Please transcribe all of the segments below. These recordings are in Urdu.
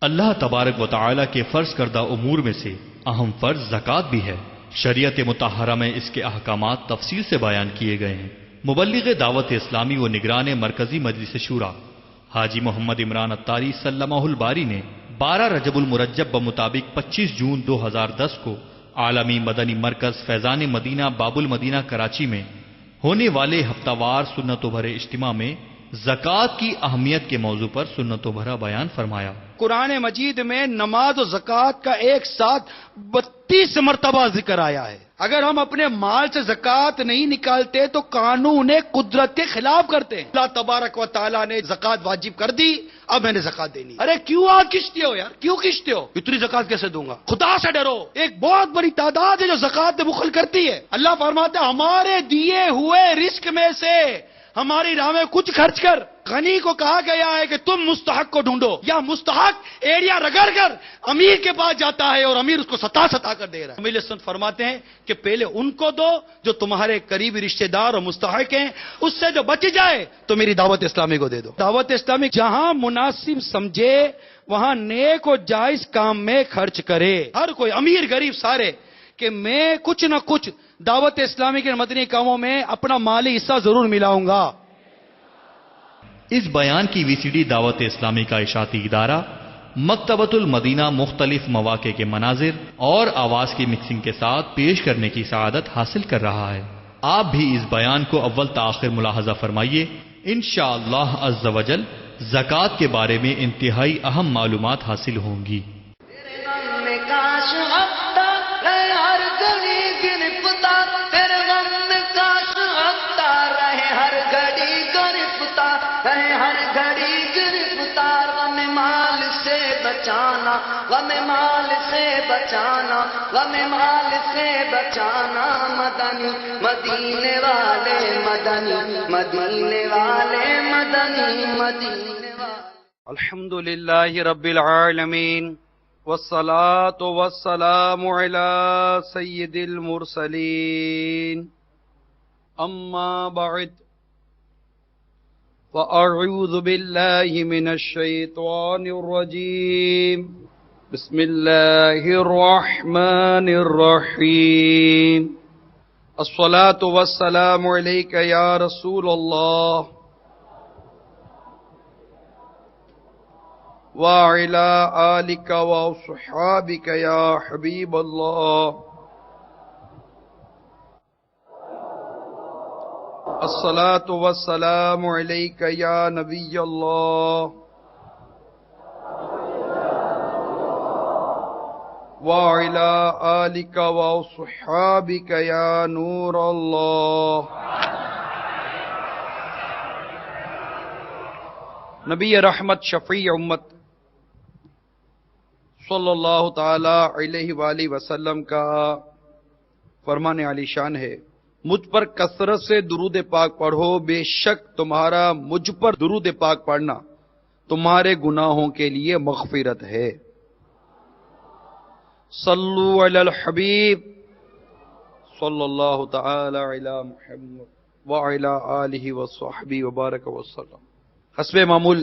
اللہ تبارک و تعالی کے فرض کردہ امور میں سے اہم فرض زکوٰۃ بھی ہے۔ شریعت مطہرہ میں اس کے احکامات تفصیل سے بیان کیے گئے ہیں۔ مبلغ دعوت اسلامی و نگران مرکزی مجلس شورا حاجی محمد عمران اتاری سلمہ الباری نے 12 رجب المرجب بمطابق 25 جون 2010 کو عالمی مدنی مرکز فیضان مدینہ باب المدینہ کراچی میں ہونے والے ہفتہ وار سنت و بھرے اجتماع میں زکوٰۃ کی اہمیت کے موضوع پر سنت و بھرا بیان فرمایا۔ قرآن مجید میں نماز و زکوٰۃ کا ایک ساتھ 32 مرتبہ ذکر آیا ہے۔ اگر ہم اپنے مال سے زکوٰۃ نہیں نکالتے تو قانون قدرت کے خلاف کرتے ہیں۔ اللہ تبارک و تعالیٰ نے زکوٰۃ واجب کر دی، اب میں نے زکوٰۃ دینی۔ ارے کیوں آپ کھنچتے ہو یار، کیوں کھنچتے ہو؟ اتنی زکوٰۃ کیسے دوں گا؟ خدا سے ڈرو۔ ایک بہت بڑی تعداد ہے جو زکوٰۃ میں بخل کرتی ہے۔ اللہ فرماتا ہے ہمارے دیے ہوئے رزق میں سے ہماری راہ میں کچھ خرچ کر۔ غنی کو کہا گیا ہے کہ تم مستحق کو ڈھونڈو، یا مستحق ایڑیا رگڑ کر امیر کے پاس جاتا ہے اور امیر اس کو ستا کر دے رہا ہے۔ امیر سنت فرماتے ہیں کہ پہلے ان کو دو جو تمہارے قریبی رشتہ دار اور مستحق ہیں، اس سے جو بچ جائے تو میری دعوت اسلامی کو دے دو۔ دعوت اسلامی جہاں مناسب سمجھے وہاں نیک و جائز کام میں خرچ کرے۔ ہر کوئی امیر غریب سارے کہ میں کچھ نہ کچھ دعوت اسلامی کے مدنی کاموں میں اپنا مالی حصہ ضرور ملاؤں گا۔ اس بیان کی وی سی ڈی دعوت اسلامی کا اشاعتی ادارہ مکتبۃ المدینہ مختلف مواقع کے مناظر اور آواز کی مکسنگ کے ساتھ پیش کرنے کی سعادت حاصل کر رہا ہے۔ آپ بھی اس بیان کو اول تاخیر ملاحظہ فرمائیے۔ انشاءاللہ عز و جل زکوٰۃ کے بارے میں انتہائی اہم معلومات حاصل ہوں گی۔ غم مال سے بچانا، غم مال سے بچانا، مدنی مدینے والے مدنی، مدینے والے مدنی، مدینے والے۔ الحمد للہ رب العالمین والصلاة والسلام علی سید المرسلین، اما بعد فأعوذ باللہ من الشیطان الرجیم، بسم اللہ الرحمن الرحیم، الصلاة والسلام علیک یا رسول اللہ وعلی آلک واصحابک یا حبیب اللہ، الصلاة والسلام علیک یا نبی اللہ وعلی آلک واصحابک یا نور اللہ۔ نبی رحمت شفیع امت صلی اللہ تعالی علیہ وآلہ وسلم کا فرمان علی شان ہے، مجھ پر کثرت سے درود پاک پڑھو، بے شک تمہارا مجھ پر درود پاک پڑھنا تمہارے گناہوں کے لیے مغفرت ہے۔ صلو علی الحبیب صلی اللہ تعالی علی محمد وعلی آلہ وصحبہ وبارک وسلم۔ حسب معمول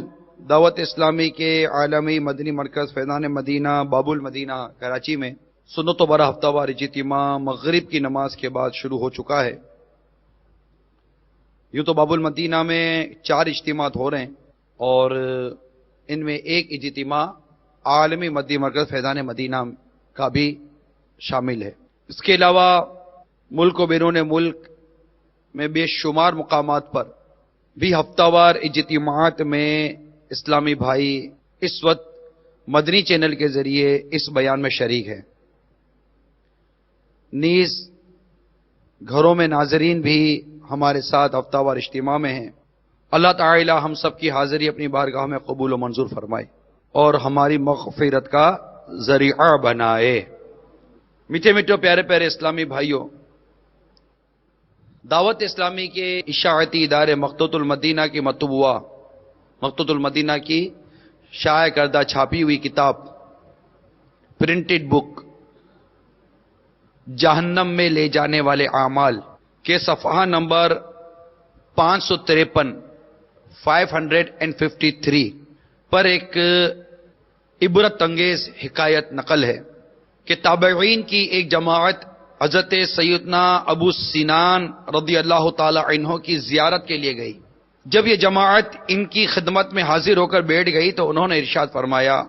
دعوت اسلامی کے عالمی مدنی مرکز فیضان مدینہ باب المدینہ کراچی میں سنت و برا ہفتہ وار اجتماع مغرب کی نماز کے بعد شروع ہو چکا ہے۔ یوں تو باب المدینہ میں 4 اجتماعات ہو رہے ہیں اور ان میں ایک اجتماع عالمی مدنی مرکز فیضان مدینہ کا بھی شامل ہے۔ اس کے علاوہ ملک و بیرون ملک میں بے شمار مقامات پر بھی ہفتہ وار اجتماعات میں اسلامی بھائی اس وقت مدنی چینل کے ذریعے اس بیان میں شریک ہیں۔ نیز گھروں میں ناظرین بھی ہمارے ساتھ ہفتہ وار اجتماع میں ہیں۔ اللہ تعالی ہم سب کی حاضری اپنی بارگاہ میں قبول و منظور فرمائے اور ہماری مغفرت کا ذریعہ بنائے۔ میٹھے میٹھے پیارے پیارے اسلامی بھائیوں، دعوت اسلامی کے اشاعتی ادارے مکتبۃ المدینہ کی مطبوعہ مکتبۃ المدینہ کی شائع کردہ چھاپی ہوئی کتاب پرنٹڈ بک جہنم میں لے جانے والے اعمال کے صفحہ نمبر 553 553 پر ایک عبرت انگیز حکایت نقل ہے کہ تابعین کی ایک جماعت حضرت سیدنا ابو سنان رضی اللہ تعالی عنہ کی زیارت کے لیے گئی. جب یہ جماعت ان کی خدمت میں حاضر ہو کر بیٹھ گئی تو انہوں نے ارشاد فرمایا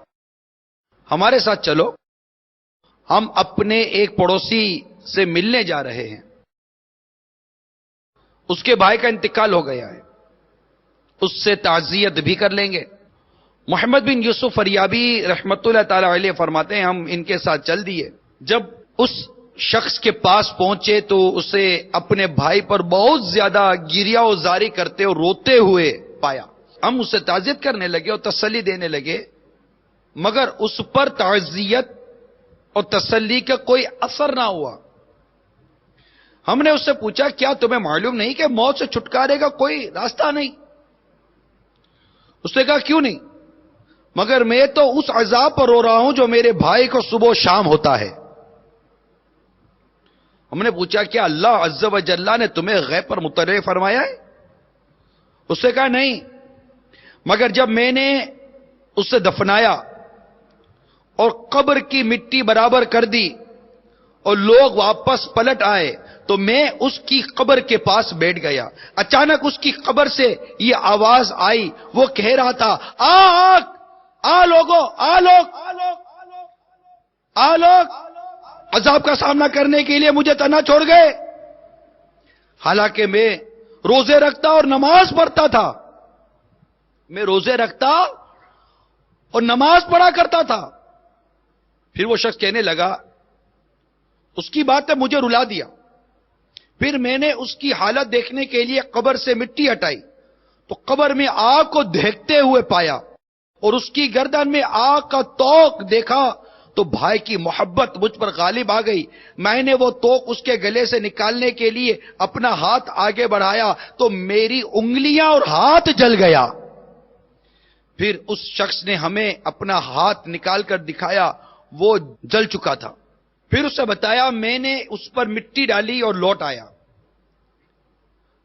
ہمارے ساتھ چلو، ہم اپنے ایک پڑوسی سے ملنے جا رہے ہیں، اس کے بھائی کا انتقال ہو گیا ہے، اس سے تعزیت بھی کر لیں گے. محمد بن یوسف فریابی رحمت اللہ تعالی علیہ فرماتے ہیں ہم ان کے ساتھ چل دیے. جب اس شخص کے پاس پہنچے تو اسے اپنے بھائی پر بہت زیادہ گریہ و زاری کرتے اور روتے ہوئے پایا. ہم اسے تعزیت کرنے لگے اور تسلی دینے لگے، مگر اس پر تعزیت اور تسلی کا کوئی اثر نہ ہوا. ہم نے اس سے پوچھا کیا تمہیں معلوم نہیں کہ موت سے چھٹکارے کا کوئی راستہ نہیں؟ اس نے کہا کیوں نہیں؟ مگر میں تو اس عذاب پر رو رہا ہوں جو میرے بھائی کو صبح و شام ہوتا ہے. ہم نے پوچھا کیا اللہ عز و جل نے تمہیں غیب پر مطلع فرمایا ہے؟ اس نے کہا نہیں، مگر جب میں نے اسے دفنایا اور قبر کی مٹی برابر کر دی اور لوگ واپس پلٹ آئے تو میں اس کی قبر کے پاس بیٹھ گیا. اچانک اس کی قبر سے یہ آواز آئی، وہ کہہ رہا تھا آ لوگو، آ لوگ عذاب کا سامنا کرنے کے لیے مجھے تنہا چھوڑ گئے. حالانکہ میں روزے رکھتا اور نماز پڑھتا تھا، میں روزے رکھتا اور نماز پڑھا کرتا تھا. پھر وہ شخص کہنے لگا اس کی بات نے مجھے رلا دیا. پھر میں نے اس کی حالت دیکھنے کے لیے قبر سے مٹی ہٹائی تو قبر میں آگ کو دہکتے ہوئے پایا اور اس کی گردن میں آگ کا توق دیکھا تو بھائی کی محبت مجھ پر غالب آ گئی. میں نے وہ توق اس کے گلے سے نکالنے کے لیے اپنا ہاتھ آگے بڑھایا تو میری انگلیاں اور ہاتھ جل گیا. پھر اس شخص نے ہمیں اپنا ہاتھ نکال کر دکھایا، وہ جل چکا تھا. پھر اسے بتایا میں نے اس پر مٹی ڈالی اور لوٹ آیا.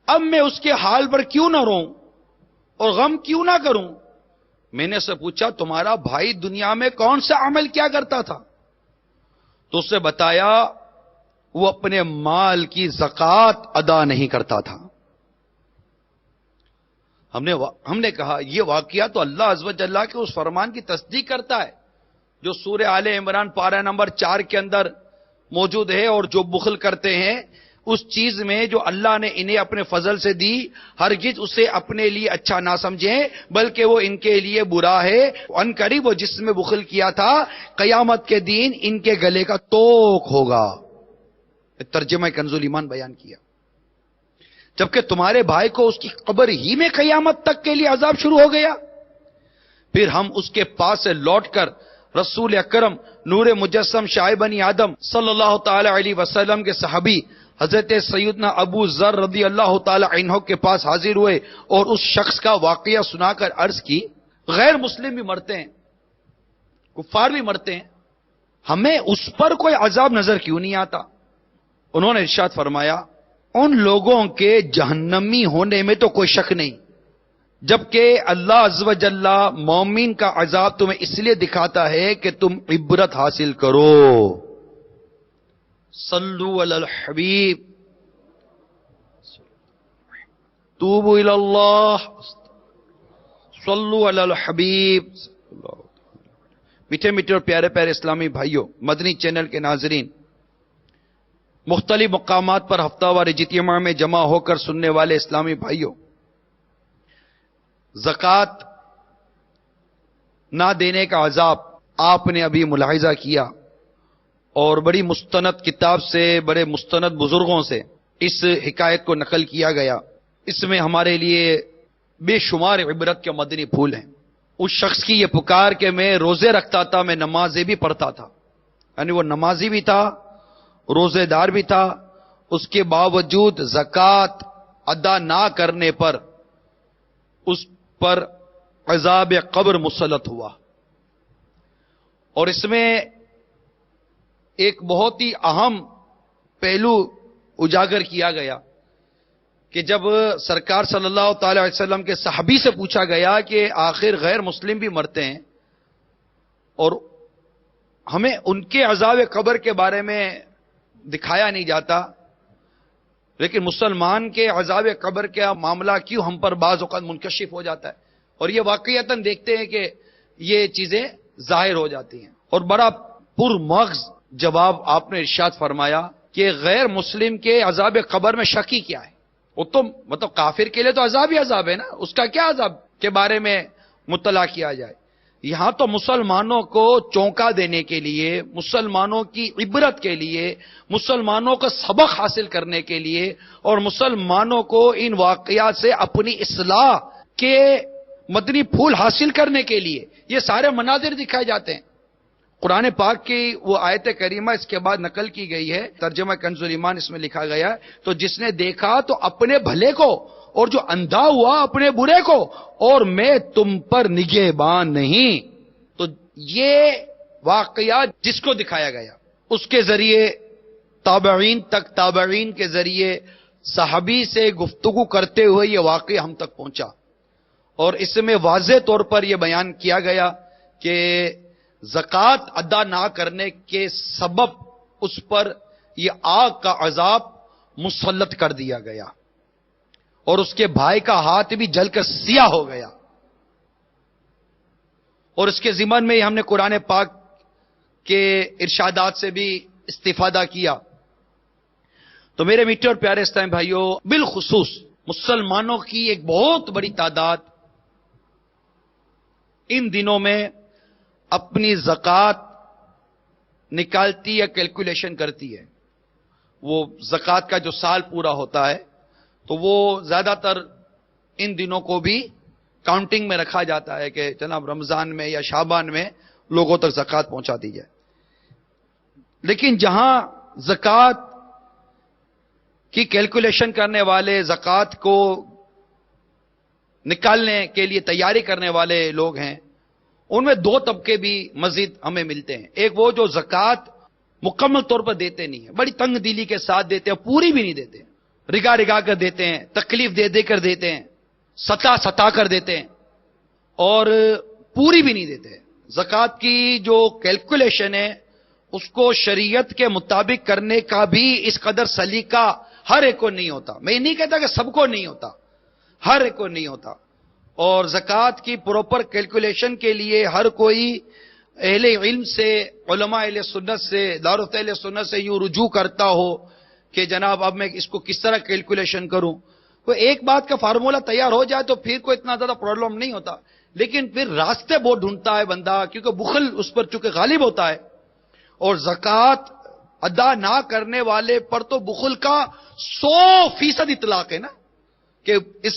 اب میں اس کے حال پر کیوں نہ روں اور غم کیوں نہ کروں؟ میں نے اسے پوچھا تمہارا بھائی دنیا میں کون سا عمل کیا کرتا تھا؟ تو اسے بتایا وہ اپنے مال کی زکات ادا نہیں کرتا تھا. ہم نے کہا یہ واقعہ تو اللہ عز و جل کے اس فرمان کی تصدیق کرتا ہے جو سورہ آل عمران پارہ نمبر 4 کے اندر موجود ہے، اور جو بخل کرتے ہیں اس چیز میں جو اللہ نے انہیں اپنے فضل سے دی ہرگز اسے اپنے لیے اچھا نہ سمجھیں بلکہ وہ ان کے لیے برا ہے. ان قریب وہ جس میں بخل کیا تھا قیامت کے دن ان کے گلے کا توق ہوگا. ترجمہ کنز ایمان بیان کیا. جبکہ تمہارے بھائی کو اس کی قبر ہی میں قیامت تک کے لیے عذاب شروع ہو گیا. پھر ہم اس کے پاس سے لوٹ کر رسول اکرم نور مجسم شائع بنی آدم صلی اللہ تعالی علیہ وسلم کے صحابی حضرت سیدنا ابو ذر رضی اللہ تعالی عنہ کے پاس حاضر ہوئے اور اس شخص کا واقعہ سنا کر عرض کی غیر مسلم بھی مرتے ہیں، کفار بھی مرتے ہیں، ہمیں اس پر کوئی عذاب نظر کیوں نہیں آتا؟ انہوں نے ارشاد فرمایا ان لوگوں کے جہنمی ہونے میں تو کوئی شک نہیں، جبکہ اللہ عز و جل مومن کا عذاب تمہیں اس لیے دکھاتا ہے کہ تم عبرت حاصل کرو. صلو علی الحبیب توبوا الی اللہ صلو علی الحبیب. میٹھے میٹھے اور پیارے پیارے اسلامی بھائیوں، مدنی چینل کے ناظرین، مختلف مقامات پر ہفتہ وار اجتماع میں جمع ہو کر سننے والے اسلامی بھائیوں، زکوٰۃ نہ دینے کا عذاب آپ نے ابھی ملاحظہ کیا، اور بڑی مستند کتاب سے، بڑے مستند بزرگوں سے اس حکایت کو نقل کیا گیا. اس میں ہمارے لیے بے شمار عبرت کے مدنی پھول ہیں. اس شخص کی یہ پکار کہ میں روزے رکھتا تھا، میں نمازیں بھی پڑھتا تھا، یعنی وہ نمازی بھی تھا، روزے دار بھی تھا، اس کے باوجود زکوٰۃ ادا نہ کرنے پر اس پر عذاب قبر مسلط ہوا. اور اس میں ایک بہت ہی اہم پہلو اجاگر کیا گیا کہ جب سرکار صلی اللہ تعالی علیہ وسلم کے صحابی سے پوچھا گیا کہ آخر غیر مسلم بھی مرتے ہیں اور ہمیں ان کے عذاب قبر کے بارے میں دکھایا نہیں جاتا، لیکن مسلمان کے عذاب قبر کا معاملہ کیوں ہم پر بعض اوقات منکشف ہو جاتا ہے، اور یہ واقعتاً دیکھتے ہیں کہ یہ چیزیں ظاہر ہو جاتی ہیں۔ اور بڑا پرمغز جواب آپ نے ارشاد فرمایا کہ غیر مسلم کے عذاب قبر میں شکی کیا ہے؟ وہ تو مطلب کافر کے لیے تو عذاب ہی عذاب ہے نا، اس کا کیا عذاب کے بارے میں مطلع کیا جائے؟ یہاں تو مسلمانوں کو چونکا دینے کے لیے، مسلمانوں کی عبرت کے لیے، مسلمانوں کو سبق حاصل کرنے کے لیے، اور مسلمانوں کو ان واقعات سے اپنی اصلاح کے مدنی پھول حاصل کرنے کے لیے یہ سارے مناظر دکھائے جاتے ہیں۔ قرآن پاک کی وہ آیت کریمہ اس کے بعد نقل کی گئی ہے، ترجمہ کنز الایمان اس میں لکھا گیا ہے، تو جس نے دیکھا تو اپنے بھلے کو، اور جو اندھا ہوا اپنے برے کو، اور میں تم پر نگہبان نہیں۔ تو یہ واقعات جس کو دکھایا گیا، اس کے ذریعے تابعین تک، تابعین کے ذریعے صحابی سے گفتگو کرتے ہوئے یہ واقعہ ہم تک پہنچا، اور اس میں واضح طور پر یہ بیان کیا گیا کہ زکوٰۃ ادا نہ کرنے کے سبب اس پر یہ آگ کا عذاب مسلط کر دیا گیا، اور اس کے بھائی کا ہاتھ بھی جل کر سیاہ ہو گیا۔ اور اس کے ضمن میں ہم نے قرآن پاک کے ارشادات سے بھی استفادہ کیا۔ تو میرے میٹھے اور پیارے اسلامی بھائیوں، بالخصوص مسلمانوں کی ایک بہت بڑی تعداد ان دنوں میں اپنی زکوٰۃ نکالتی یا کیلکولیشن کرتی ہے۔ وہ زکوٰۃ کا جو سال پورا ہوتا ہے تو وہ زیادہ تر ان دنوں کو بھی کاؤنٹنگ میں رکھا جاتا ہے کہ جناب رمضان میں یا شعبان میں لوگوں تک زکوٰۃ پہنچا دی جائے۔ لیکن جہاں زکوٰۃ کی کیلکولیشن کرنے والے، زکوٰۃ کو نکالنے کے لیے تیاری کرنے والے لوگ ہیں، ان میں دو طبقے بھی مزید ہمیں ملتے ہیں۔ ایک وہ جو زکوٰۃ مکمل طور پر دیتے نہیں ہیں، بڑی تنگ دلی کے ساتھ دیتے ہیں، پوری بھی نہیں دیتے، رگا رگا کر دیتے ہیں، تکلیف دے دے کر دیتے ہیں، ستا کر دیتے ہیں، اور پوری بھی نہیں دیتے۔ زکوٰۃ کی جو کیلکولیشن ہے اس کو شریعت کے مطابق کرنے کا بھی اس قدر سلیقہ ہر ایک کو نہیں ہوتا۔ میں یہ نہیں کہتا کہ سب کو نہیں ہوتا، ہر ایک کو نہیں ہوتا۔ اور زکوٰۃ کی پراپر کیلکولیشن کے لیے ہر کوئی اہل علم سے، علماء اہل سنت سے، دارالفتا اہل سنت سے یوں رجوع کرتا ہو کہ جناب اب میں اس کو کس طرح کیلکولیشن کروں۔ کوئی ایک بات کا فارمولہ تیار ہو جائے تو پھر کوئی اتنا زیادہ پرابلم نہیں ہوتا، لیکن پھر راستے بہت ڈھونڈتا ہے بندہ، کیونکہ بخل اس پر چونکہ غالب ہوتا ہے۔ اور زکوٰۃ ادا نہ کرنے والے پر تو بخل کا 100% اطلاق ہے نا، کہ اس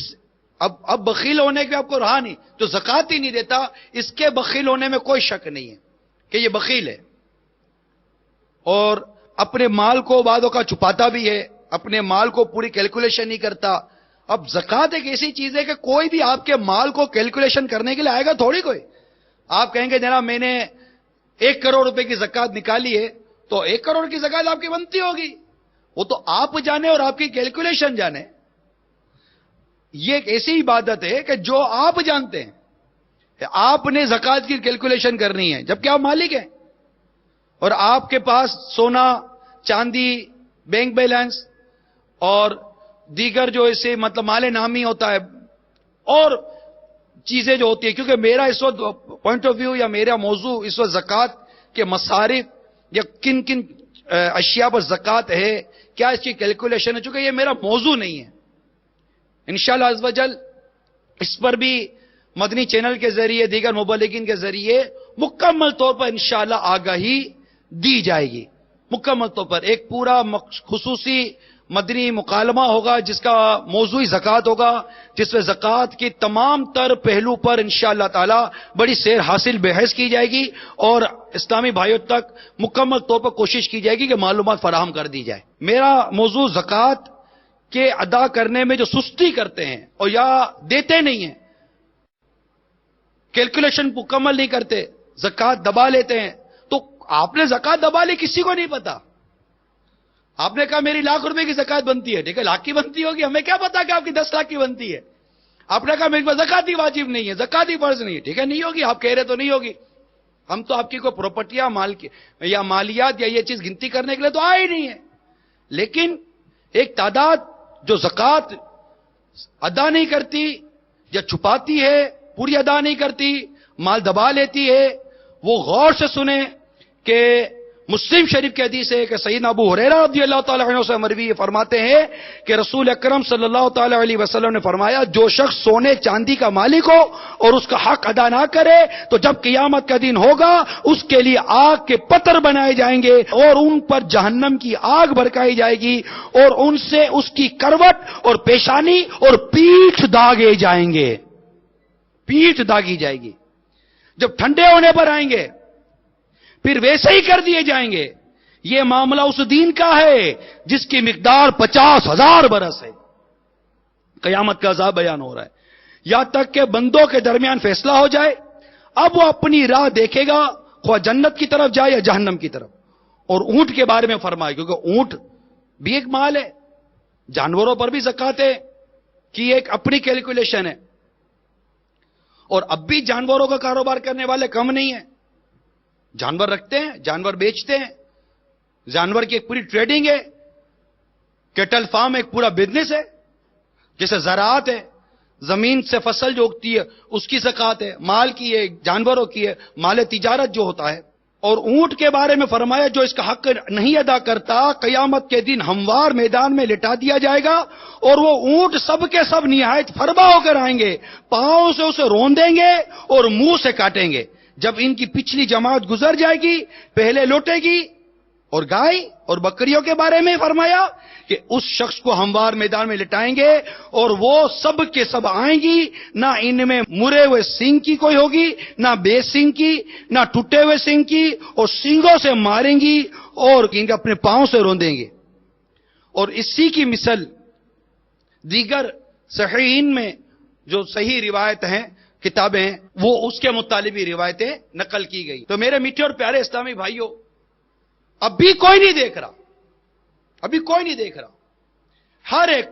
اب بخیل ہونے کے آپ کو رہا نہیں، جو زکوٰۃ ہی نہیں دیتا اس کے بخیل ہونے میں کوئی شک نہیں ہے کہ یہ بخیل ہے، اور اپنے مال کو بعدوں کا چھپاتا بھی ہے، اپنے مال کو پوری کیلکولیشن نہیں کرتا۔ اب زکوٰۃ ایک ایسی چیز ہے کہ کوئی بھی آپ کے مال کو کیلکولیشن کرنے کے لیے آئے گا تھوڑی کوئی۔ آپ کہیں گے جناب میں نے 1 کروڑ روپے کی زکوٰۃ نکالی ہے تو 1 کروڑ کی زکوٰۃ آپ کی بنتی ہوگی، وہ تو آپ جانے اور آپ کی کیلکولیشن جانے۔ یہ ایک ایسی عبادت ہے کہ جو آپ جانتے ہیں کہ آپ نے زکوٰۃ کی کیلکولیشن کرنی ہے، جبکہ آپ مالک ہیں، اور آپ کے پاس سونا چاندی، بینک بیلنس اور دیگر جو اسے مطلب مال نامی ہوتا ہے اور چیزیں جو ہوتی ہیں۔ کیونکہ میرا اس وقت پوائنٹ آف ویو یا میرا موضوع اس وقت زکوٰۃ کے مصارف یا کن کن اشیاء پر زکوٰۃ ہے، کیا اس کی کیلکولیشن ہے، چونکہ یہ میرا موضوع نہیں ہے۔ انشاءاللہ عز و جل اس پر بھی مدنی چینل کے ذریعے، دیگر مبلغین کے ذریعے مکمل طور پر انشاءاللہ آگاہی دی جائے گی۔ مکمل طور پر ایک پورا خصوصی مدنی مکالمہ ہوگا جس کا موضوع زکوٰۃ ہوگا، جس میں زکوٰۃ کی تمام تر پہلو پر انشاءاللہ تعالی بڑی سیر حاصل بحث کی جائے گی، اور اسلامی بھائیوں تک مکمل طور پر کوشش کی جائے گی کہ معلومات فراہم کر دی جائے۔ میرا موضوع زکوٰۃ کے ادا کرنے میں جو سستی کرتے ہیں اور یا دیتے نہیں ہیں، کیلکولیشن مکمل نہیں کرتے، زکوٰۃ دبا لیتے ہیں، تو آپ نے زکوٰۃ دبا لی، کسی کو نہیں پتا۔ آپ نے کہا میری 1,00,000 روپے کی زکوٰۃ بنتی ہے، ٹھیک ہے، 1,00,000 کی بنتی ہوگی، ہمیں کیا پتا کہ آپ کی 10,00,000 کی بنتی ہے۔ آپ نے کہا میرے پاس زکوٰۃ ہی واجب نہیں ہے، زکوٰۃ ہی فرض نہیں ہے، ٹھیک ہے، نہیں ہوگی، آپ کہہ رہے تو نہیں ہوگی۔ ہم تو آپ کی کوئی پراپرٹی یا مالیات یا یہ چیز گنتی کرنے کے لیے تو آئے ہی نہیں ہے. لیکن ایک تعداد جو زکوٰۃ ادا نہیں کرتی یا چھپاتی ہے, پوری ادا نہیں کرتی, مال دبا لیتی ہے, وہ غور سے سنیں کہ مسلم شریف کی حدیث ہے کہ سیدنا ابو ہریرہ رضی اللہ تعالی عنہ سے مروی فرماتے ہیں کہ رسول اکرم صلی اللہ تعالی علیہ وسلم نے فرمایا, جو شخص سونے چاندی کا مالک ہو اور اس کا حق ادا نہ کرے تو جب قیامت کا دن ہوگا اس کے لیے آگ کے پتر بنائے جائیں گے اور ان پر جہنم کی آگ بھڑکائی جائے گی اور ان سے اس کی کروٹ اور پیشانی اور پیٹھ داغے جائیں گے, پیٹھ داغی جائے گی. جب ٹھنڈے ہونے پر آئیں گے پھر ویسے ہی کر دیے جائیں گے. یہ معاملہ اس دین کا ہے جس کی مقدار 50,000 برس ہے. قیامت کا عذاب بیان ہو رہا ہے یہاں تک کہ بندوں کے درمیان فیصلہ ہو جائے. اب وہ اپنی راہ دیکھے گا, خواہ جنت کی طرف جائے یا جہنم کی طرف. اور اونٹ کے بارے میں فرمائے, کیونکہ اونٹ بھی ایک مال ہے, جانوروں پر بھی زکوٰۃ کی ایک اپنی کیلکولیشن ہے. اور اب بھی جانوروں کا کاروبار کرنے والے کم نہیں ہیں. جانور رکھتے ہیں, جانور بیچتے ہیں, جانور کی ایک پوری ٹریڈنگ ہے. کیٹل فارم ایک پورا بزنس ہے. جیسے زراعت ہے, زمین سے فصل جو اگتی ہے اس کی زکوٰۃ ہے, مال کی ہے, جانوروں کی ہے, مال تجارت جو ہوتا ہے. اور اونٹ کے بارے میں فرمایا جو اس کا حق نہیں ادا کرتا قیامت کے دن ہموار میدان میں لٹا دیا جائے گا اور وہ اونٹ سب کے سب نہایت فربا ہو کر آئیں گے, پاؤں سے اسے روندیں گے اور منہ سے کاٹیں گے. جب ان کی پچھلی جماعت گزر جائے گی پہلے لوٹے گی. اور گائے اور بکریوں کے بارے میں فرمایا کہ اس شخص کو ہموار میدان میں لٹائیں گے اور وہ سب کے سب آئیں گی, نہ ان میں مرے ہوئے سینگ کی کوئی ہوگی, نہ بے سینگ کی, نہ ٹوٹے ہوئے سینگ کی, اور سینگوں سے ماریں گی اور ان کے اپنے پاؤں سے روندیں گے. اور اسی کی مثل دیگر صحیحین میں جو صحیح روایت ہیں, کتابیں ہیں, وہ اس کے متعلق بھی روایتیں نقل کی گئی. تو میرے میٹھے اور پیارے اسلامی بھائیوں, اب بھی کوئی نہیں دیکھ رہا, ابھی کوئی نہیں دیکھ رہا. ہر ایک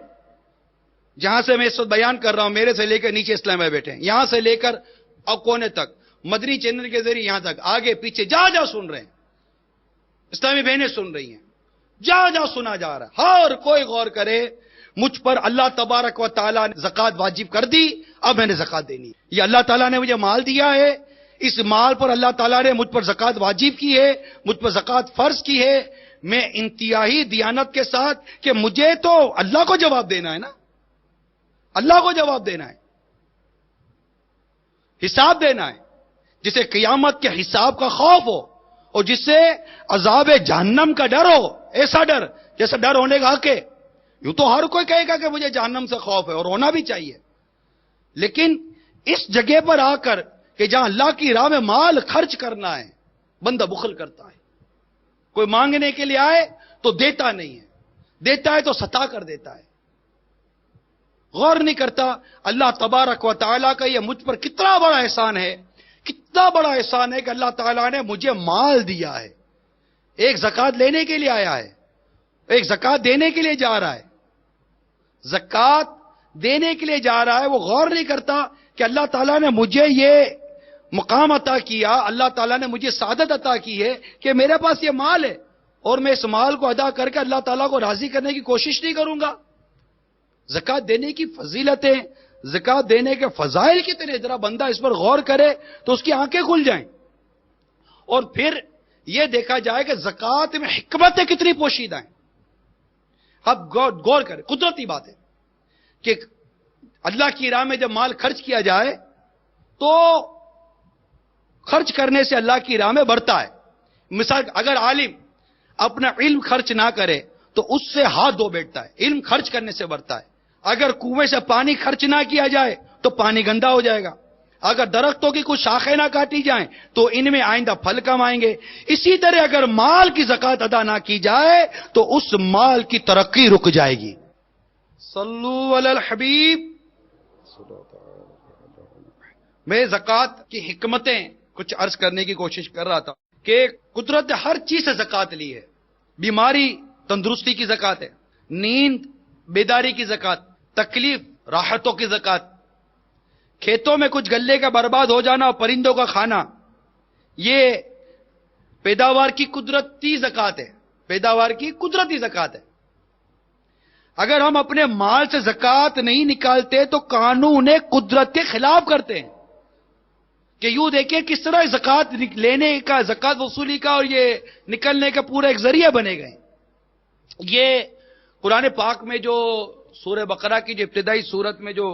جہاں سے میں اس وقت بیان کر رہا ہوں, میرے سے لے کر نیچے اسلام میں بیٹھے ہیں, یہاں سے لے کر اب کونے تک, مدنی چینل کے ذریعے یہاں تک, آگے پیچھے جہاں جہاں سن رہے ہیں, اسلامی بہنیں سن رہی ہیں, جہاں جہاں سنا جا رہا ہے. ہر کوئی غور کرے, مجھ پر اللہ تبارک و تعالیٰ نے زکوٰۃ واجب کر دی, اب میں نے زکوٰۃ دینی. یہ اللہ تعالیٰ نے مجھے مال دیا ہے, اس مال پر اللہ تعالیٰ نے مجھ پر زکوٰۃ واجب کی ہے, مجھ پر زکوٰۃ فرض کی ہے. میں انتہائی دیانت کے ساتھ کہ مجھے تو اللہ کو جواب دینا ہے نا, اللہ کو جواب دینا ہے, حساب دینا ہے. جسے قیامت کے حساب کا خوف ہو اور جس سے عذاب جہنم کا ڈر ہو, ایسا ڈر جیسا ڈر ہونے کا حق ہے. یوں تو ہر کوئی کہے گا کہ مجھے جہنم سے خوف ہے, اور ہونا بھی چاہیے. لیکن اس جگہ پر آ کر کہ جہاں اللہ کی راہ میں مال خرچ کرنا ہے, بندہ بخل کرتا ہے. کوئی مانگنے کے لیے آئے تو دیتا نہیں ہے, دیتا ہے تو ستا کر دیتا ہے, غور نہیں کرتا. اللہ تبارک و تعالیٰ کا یہ مجھ پر کتنا بڑا احسان ہے, کتنا بڑا احسان ہے کہ اللہ تعالیٰ نے مجھے مال دیا ہے. ایک زکوٰۃ لینے کے لیے آیا ہے, ایک زکوٰۃ دینے کے لیے جا رہا ہے, زکوٰۃ دینے کے لیے جا رہا ہے. وہ غور نہیں کرتا کہ اللہ تعالیٰ نے مجھے یہ مقام عطا کیا, اللہ تعالیٰ نے مجھے سعادت عطا کی ہے کہ میرے پاس یہ مال ہے, اور میں اس مال کو ادا کر کے اللہ تعالیٰ کو راضی کرنے کی کوشش نہیں کروں گا. زکوٰۃ دینے کی فضیلتیں, زکوٰۃ دینے کے فضائل کتنے, ذرا بندہ اس پر غور کرے تو اس کی آنکھیں کھل جائیں. اور پھر یہ دیکھا جائے کہ زکوٰۃ میں حکمتیں کتنی پوشیدہ ہیں. اب غور کریں, قدرتی بات ہے کہ اللہ کی راہ میں جب مال خرچ کیا جائے تو خرچ کرنے سے اللہ کی راہ میں بڑھتا ہے. مثال, اگر عالم اپنا علم خرچ نہ کرے تو اس سے ہاتھ دھو بیٹھتا ہے, علم خرچ کرنے سے بڑھتا ہے. اگر کنویں سے پانی خرچ نہ کیا جائے تو پانی گندا ہو جائے گا. اگر درختوں کی کچھ شاخیں نہ کاٹی جائیں تو ان میں آئندہ پھل کم آئیں گے. اسی طرح اگر مال کی زکوٰۃ ادا نہ کی جائے تو اس مال کی ترقی رک جائے گی. صلو علی الحبیب. میں زکوٰۃ کی حکمتیں کچھ عرض کرنے کی کوشش کر رہا تھا کہ قدرت نے ہر چیز سے زکوٰۃ لی ہے. بیماری تندرستی کی زکوٰۃ ہے, نیند بیداری کی زکوٰۃ, تکلیف راحتوں کی زکوٰۃ, کھیتوں میں کچھ گلے کا برباد ہو جانا اور پرندوں کا کھانا, یہ پیداوار کی قدرتی زکات ہے، پیداوار کی قدرتی زکات ہے۔ اگر ہم اپنے مال سے زکات نہیں نکالتے تو قانون قدرت کے خلاف کرتے ہیں کہ یوں دیکھیں کس طرح زکات لینے کا، زکات وصولی کا اور یہ نکلنے کا پورا ایک ذریعہ بنے گئے۔ یہ قرآن پاک میں جو سورہ بقرہ کی جو ابتدائی سورت میں جو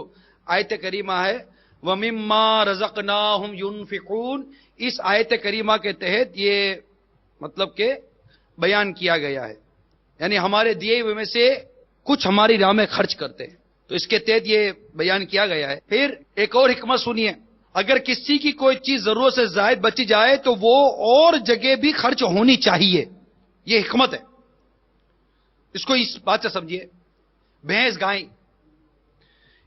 آیت کریمہ ہے وَمِمَّا رَزَقْنَاهُمْ يُنْفِقُونَ، اس آیت کریمہ کے تحت یہ مطلب کہ بیان کیا گیا ہے، یعنی ہمارے دیے ہوئے میں سے کچھ ہماری راہ میں خرچ کرتے ہیں، تو اس کے تحت یہ بیان کیا گیا ہے۔ پھر ایک اور حکمت سنیے، اگر کسی کی کوئی چیز ضرورت سے زائد بچی جائے تو وہ اور جگہ بھی خرچ ہونی چاہیے، یہ حکمت ہے، اس کو اس بات سے سمجھیے۔ بھینس گائیں،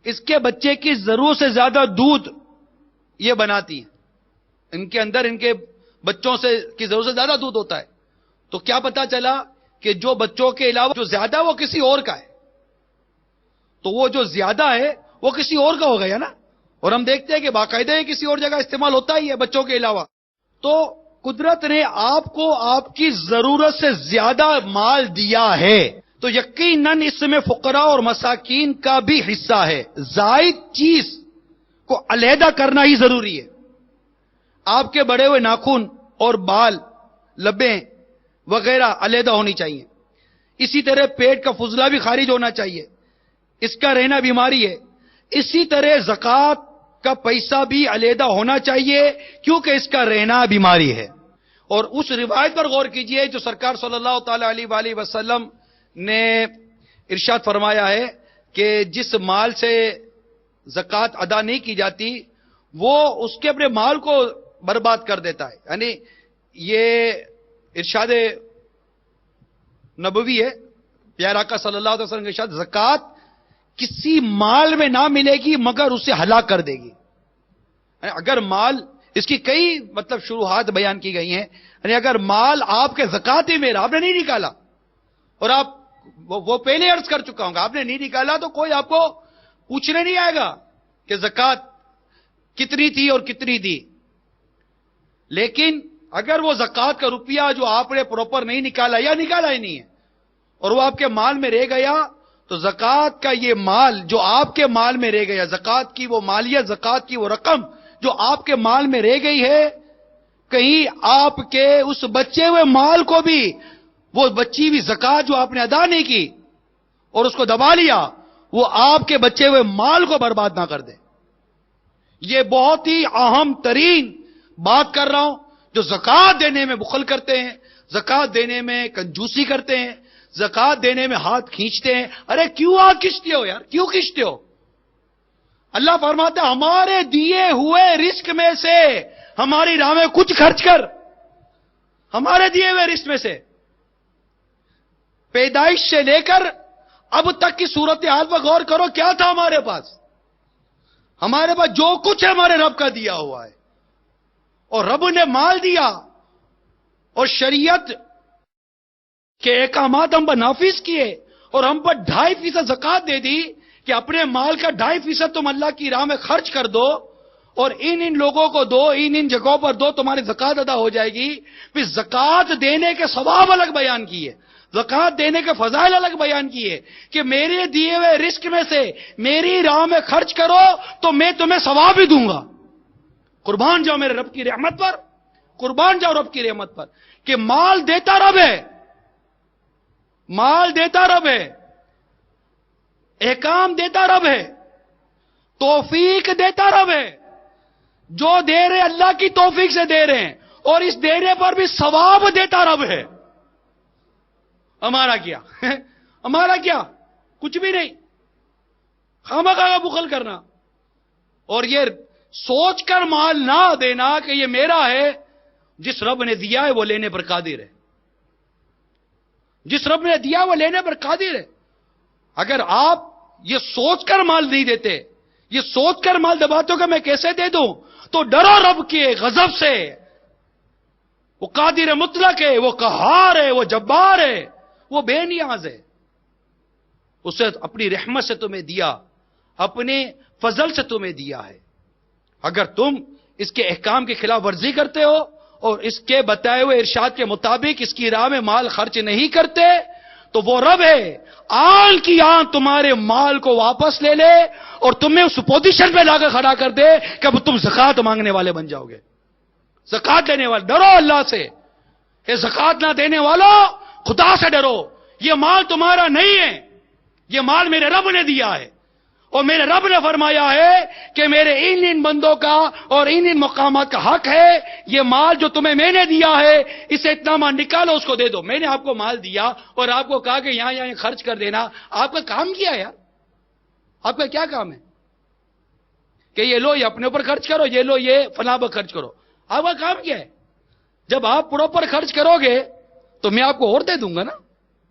اس کے بچے کی ضرورت سے زیادہ دودھ یہ بناتی ہیں، ان کے اندر ان کے بچوں سے کی ضرورت سے زیادہ دودھ ہوتا ہے، تو کیا پتا چلا کہ جو بچوں کے علاوہ جو زیادہ وہ کسی اور کا ہے، تو وہ جو زیادہ ہے وہ کسی اور کا ہو گیا نا، اور ہم دیکھتے ہیں کہ باقاعدہ کسی اور جگہ استعمال ہوتا ہی ہے بچوں کے علاوہ۔ تو قدرت نے آپ کو آپ کی ضرورت سے زیادہ مال دیا ہے تو یقیناً اس میں فقراء اور مساکین کا بھی حصہ ہے، زائد چیز کو علیحدہ کرنا ہی ضروری ہے۔ آپ کے بڑے ہوئے ناخن اور بال، لبیں وغیرہ علیحدہ ہونی چاہیے، اسی طرح پیٹ کا فضلہ بھی خارج ہونا چاہیے، اس کا رہنا بیماری ہے، اسی طرح زکوٰۃ کا پیسہ بھی علیحدہ ہونا چاہیے کیونکہ اس کا رہنا بیماری ہے۔ اور اس روایت پر غور کیجئے جو سرکار صلی اللہ تعالی علیہ وآلہ وسلم نے ارشاد فرمایا ہے کہ جس مال سے زکوٰۃ ادا نہیں کی جاتی وہ اس کے اپنے مال کو برباد کر دیتا ہے، یعنی یہ ارشاد نبوی ہے، پیارا آقا صلی اللہ علیہ وسلم کے ارشاد، زکوٰۃ کسی مال میں نہ ملے گی مگر اسے ہلاک کر دے گی۔ اگر مال، اس کی کئی مطلب شروحات بیان کی گئی ہیں، یعنی اگر مال آپ کے زکوٰۃ ہی میں آپ نے نہیں نکالا، اور آپ وہ پہلے عرض کر چکا ہوں گا، آپ نے نہیں نکالا تو کوئی آپ کو پوچھنے نہیں آئے گا کہ زکوٰۃ کتنی تھی اور کتنی دی، لیکن اگر وہ زکوٰۃ کا روپیہ جو آپ نے پراپر نہیں نکالا یا نکالا ہی نہیں ہے اور وہ آپ کے مال میں رہ گیا، تو زکوٰۃ کا یہ مال جو آپ کے مال میں رہ گیا، زکوٰۃ کی وہ مالیت، زکوٰۃ کی وہ رقم جو آپ کے مال میں رہ گئی ہے، کہیں آپ کے اس بچے ہوئے مال کو بھی، وہ بچی ہوئی زکوٰۃ جو آپ نے ادا نہیں کی اور اس کو دبا لیا، وہ آپ کے بچے ہوئے مال کو برباد نہ کر دے۔ یہ بہت ہی اہم ترین بات کر رہا ہوں، جو زکوٰۃ دینے میں بخل کرتے ہیں، زکوٰۃ دینے میں کنجوسی کرتے ہیں، زکوٰۃ دینے میں ہاتھ کھینچتے ہیں۔ ارے کیوں ہاتھ کھینچتے ہو یار، کیوں کھینچتے ہو؟ اللہ فرماتا ہے ہمارے دیے ہوئے رزق میں سے ہماری راہ میں کچھ خرچ کر، ہمارے دیے ہوئے رزق میں سے، پیدائش سے لے کر اب تک کی صورتحال پر غور کرو، کیا تھا ہمارے پاس؟ ہمارے پاس جو کچھ ہے ہمارے رب کا دیا ہوا ہے، اور رب نے مال دیا اور شریعت کے احکامات ہم پر نافذ کیے اور ہم پر 2.5% زکوٰۃ دے دی کہ اپنے مال کا 2.5% تم اللہ کی راہ میں خرچ کر دو اور ان لوگوں کو دو، ان جگہوں پر دو، تمہاری زکوٰۃ ادا ہو جائے گی۔ پھر زکوٰۃ دینے کے ثواب الگ بیان کیے، زکوٰۃ دینے کے فضائل الگ بیان کیے کہ میرے دیے ہوئے رزق میں سے میری راہ میں خرچ کرو تو میں تمہیں ثواب بھی دوں گا۔ قربان جاؤ میرے رب کی رحمت پر، قربان جاؤ رب کی رحمت پر کہ مال دیتا رب ہے، مال دیتا رب ہے، احکام دیتا رب ہے، توفیق دیتا رب ہے۔ جو دے رہے اللہ کی توفیق سے دے رہے ہیں اور اس دینے پر بھی ثواب دیتا رب ہے۔ ہمارا کیا ہمارا کیا؟ کچھ بھی نہیں، خامخواہ بخل کرنا اور یہ سوچ کر مال نہ دینا کہ یہ میرا ہے۔ جس رب نے دیا ہے وہ لینے پر قادر ہے، جس رب نے دیا وہ لینے پر قادر ہے۔ اگر آپ یہ سوچ کر مال نہیں دیتے، یہ سوچ کر مال دباتے ہو کہ میں کیسے دے دوں، تو ڈرو رب کے غضب سے۔ وہ قادر مطلق ہے، وہ قہار ہے، وہ جبار ہے، وہ بے نیاز ہے۔ اسے اپنی رحمت سے تمہیں دیا، اپنے فضل سے تمہیں دیا ہے۔ اگر تم اس کے احکام کی خلاف ورزی کرتے ہو اور اس کے بتائے ہوئے ارشاد کے مطابق اس کی راہ میں مال خرچ نہیں کرتے تو وہ رب ہے آن کی آن تمہارے مال کو واپس لے لے اور تمہیں اس پوزیشن پہ لا کر کھڑا کر دے کہ اب تم زکات مانگنے والے بن جاؤ گے. زکات دینے والے ڈرو اللہ سے. یہ زکات نہ دینے والوں خدا سے ڈرو. یہ مال تمہارا نہیں ہے, یہ مال میرے رب نے دیا ہے اور میرے رب نے فرمایا ہے کہ میرے ان بندوں کا اور ان مقامات کا حق ہے. یہ مال جو تمہیں میں نے دیا ہے اسے اتنا مال نکالو اس کو دے دو. میں نے آپ کو مال دیا اور آپ کو کہا کہ یہاں یہاں خرچ کر دینا. آپ کا کام کیا ہے یار؟ آپ کا کیا کام ہے کہ یہ لو یہ اپنے اوپر خرچ کرو, یہ لو یہ فلاں پر خرچ کرو؟ آپ کا کام کیا ہے؟ جب آپ پراپر خرچ کرو گے تو میں آپ کو اور دے دوں گا نا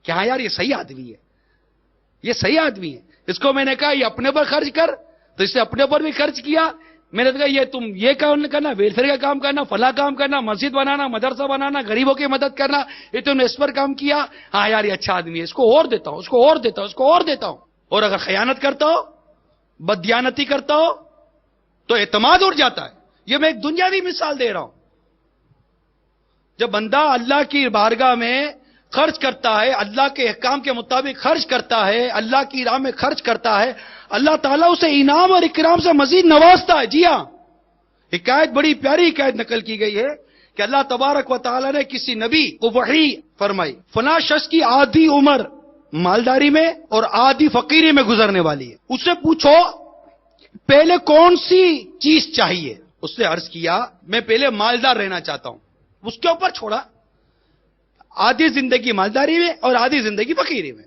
کہ ہاں یار یہ صحیح آدمی ہے, یہ صحیح آدمی ہے. اس کو میں نے کہا یہ اپنے پر خرچ کر تو اس نے اپنے پر بھی خرچ کیا. میں نے کہا یہ تم یہ کام کرنا, ویلفیئر کا کام کرنا, فلاں کام کرنا, مسجد بنانا, مدرسہ بنانا, غریبوں کی مدد کرنا, یہ تم نے اس پر کام کیا. ہاں یار یہ اچھا آدمی ہے, اس کو اور دیتا ہوں, اس کو اور دیتا ہوں, اس کو اور دیتا ہوں. اور اگر خیانت کرتا ہو, بددیانتی کرتا ہو تو اعتماد اڑ جاتا ہے. یہ میں ایک دنیاوی مثال دے رہا ہوں. جب بندہ اللہ کی بارگاہ میں خرچ کرتا ہے, اللہ کے احکام کے مطابق خرچ کرتا ہے, اللہ کی راہ میں خرچ کرتا ہے, اللہ تعالیٰ اسے انعام اور اکرام سے مزید نوازتا ہے. جی ہاں, حکایت بڑی پیاری حکایت نقل کی گئی ہے کہ اللہ تبارک و تعالیٰ نے کسی نبی کو وحی فرمائی, فلاں شخص کی آدھی عمر مالداری میں اور آدھی فقیری میں گزرنے والی ہے, اس سے پوچھو پہلے کون سی چیز چاہیے. اس نے عرض کیا میں پہلے مالدار رہنا چاہتا ہوں. اس کے اوپر چھوڑا آدھی زندگی مالداری میں اور آدھی زندگی فقیری میں.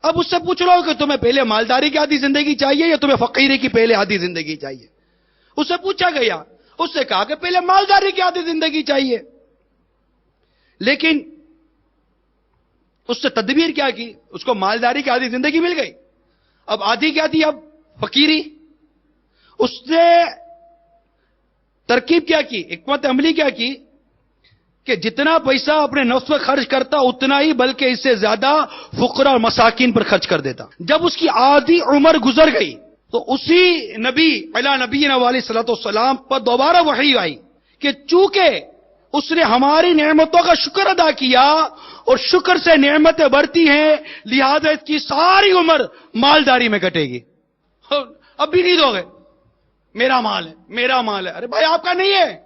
اب اس سے پوچھ رہا ہو کہ تمہیں پہلے مالداری کی آدھی زندگی چاہیے یا تمہیں فقیری کی پہلے آدھی زندگی چاہیے. اس سے پوچھا گیا, اس سے کہا کہ پہلے مالداری کی آدھی زندگی چاہیے. لیکن اس سے تدبیر کیا کی, اس کو مالداری کی آدھی زندگی مل گئی, اب آدھی کیا تھی, اب فقیری. اس نے ترکیب کیا کی, حکمت عملی کیا کی کہ جتنا پیسہ اپنے نفس پر خرچ کرتا اتنا ہی بلکہ اس سے زیادہ فقراء اور مساکین پر خرچ کر دیتا. جب اس کی آدھی عمر گزر گئی تو اسی نبی علی نبینا علیہ الصلوۃ والسلام پر دوبارہ وحی آئی کہ چونکہ اس نے ہماری نعمتوں کا شکر ادا کیا اور شکر سے نعمتیں بڑھتی ہیں لہذا اس کی ساری عمر مالداری میں کٹے گی. اب بھی نہیں دو گے, میرا مال ہے, میرا مال ہے. ارے بھائی آپ کا نہیں ہے,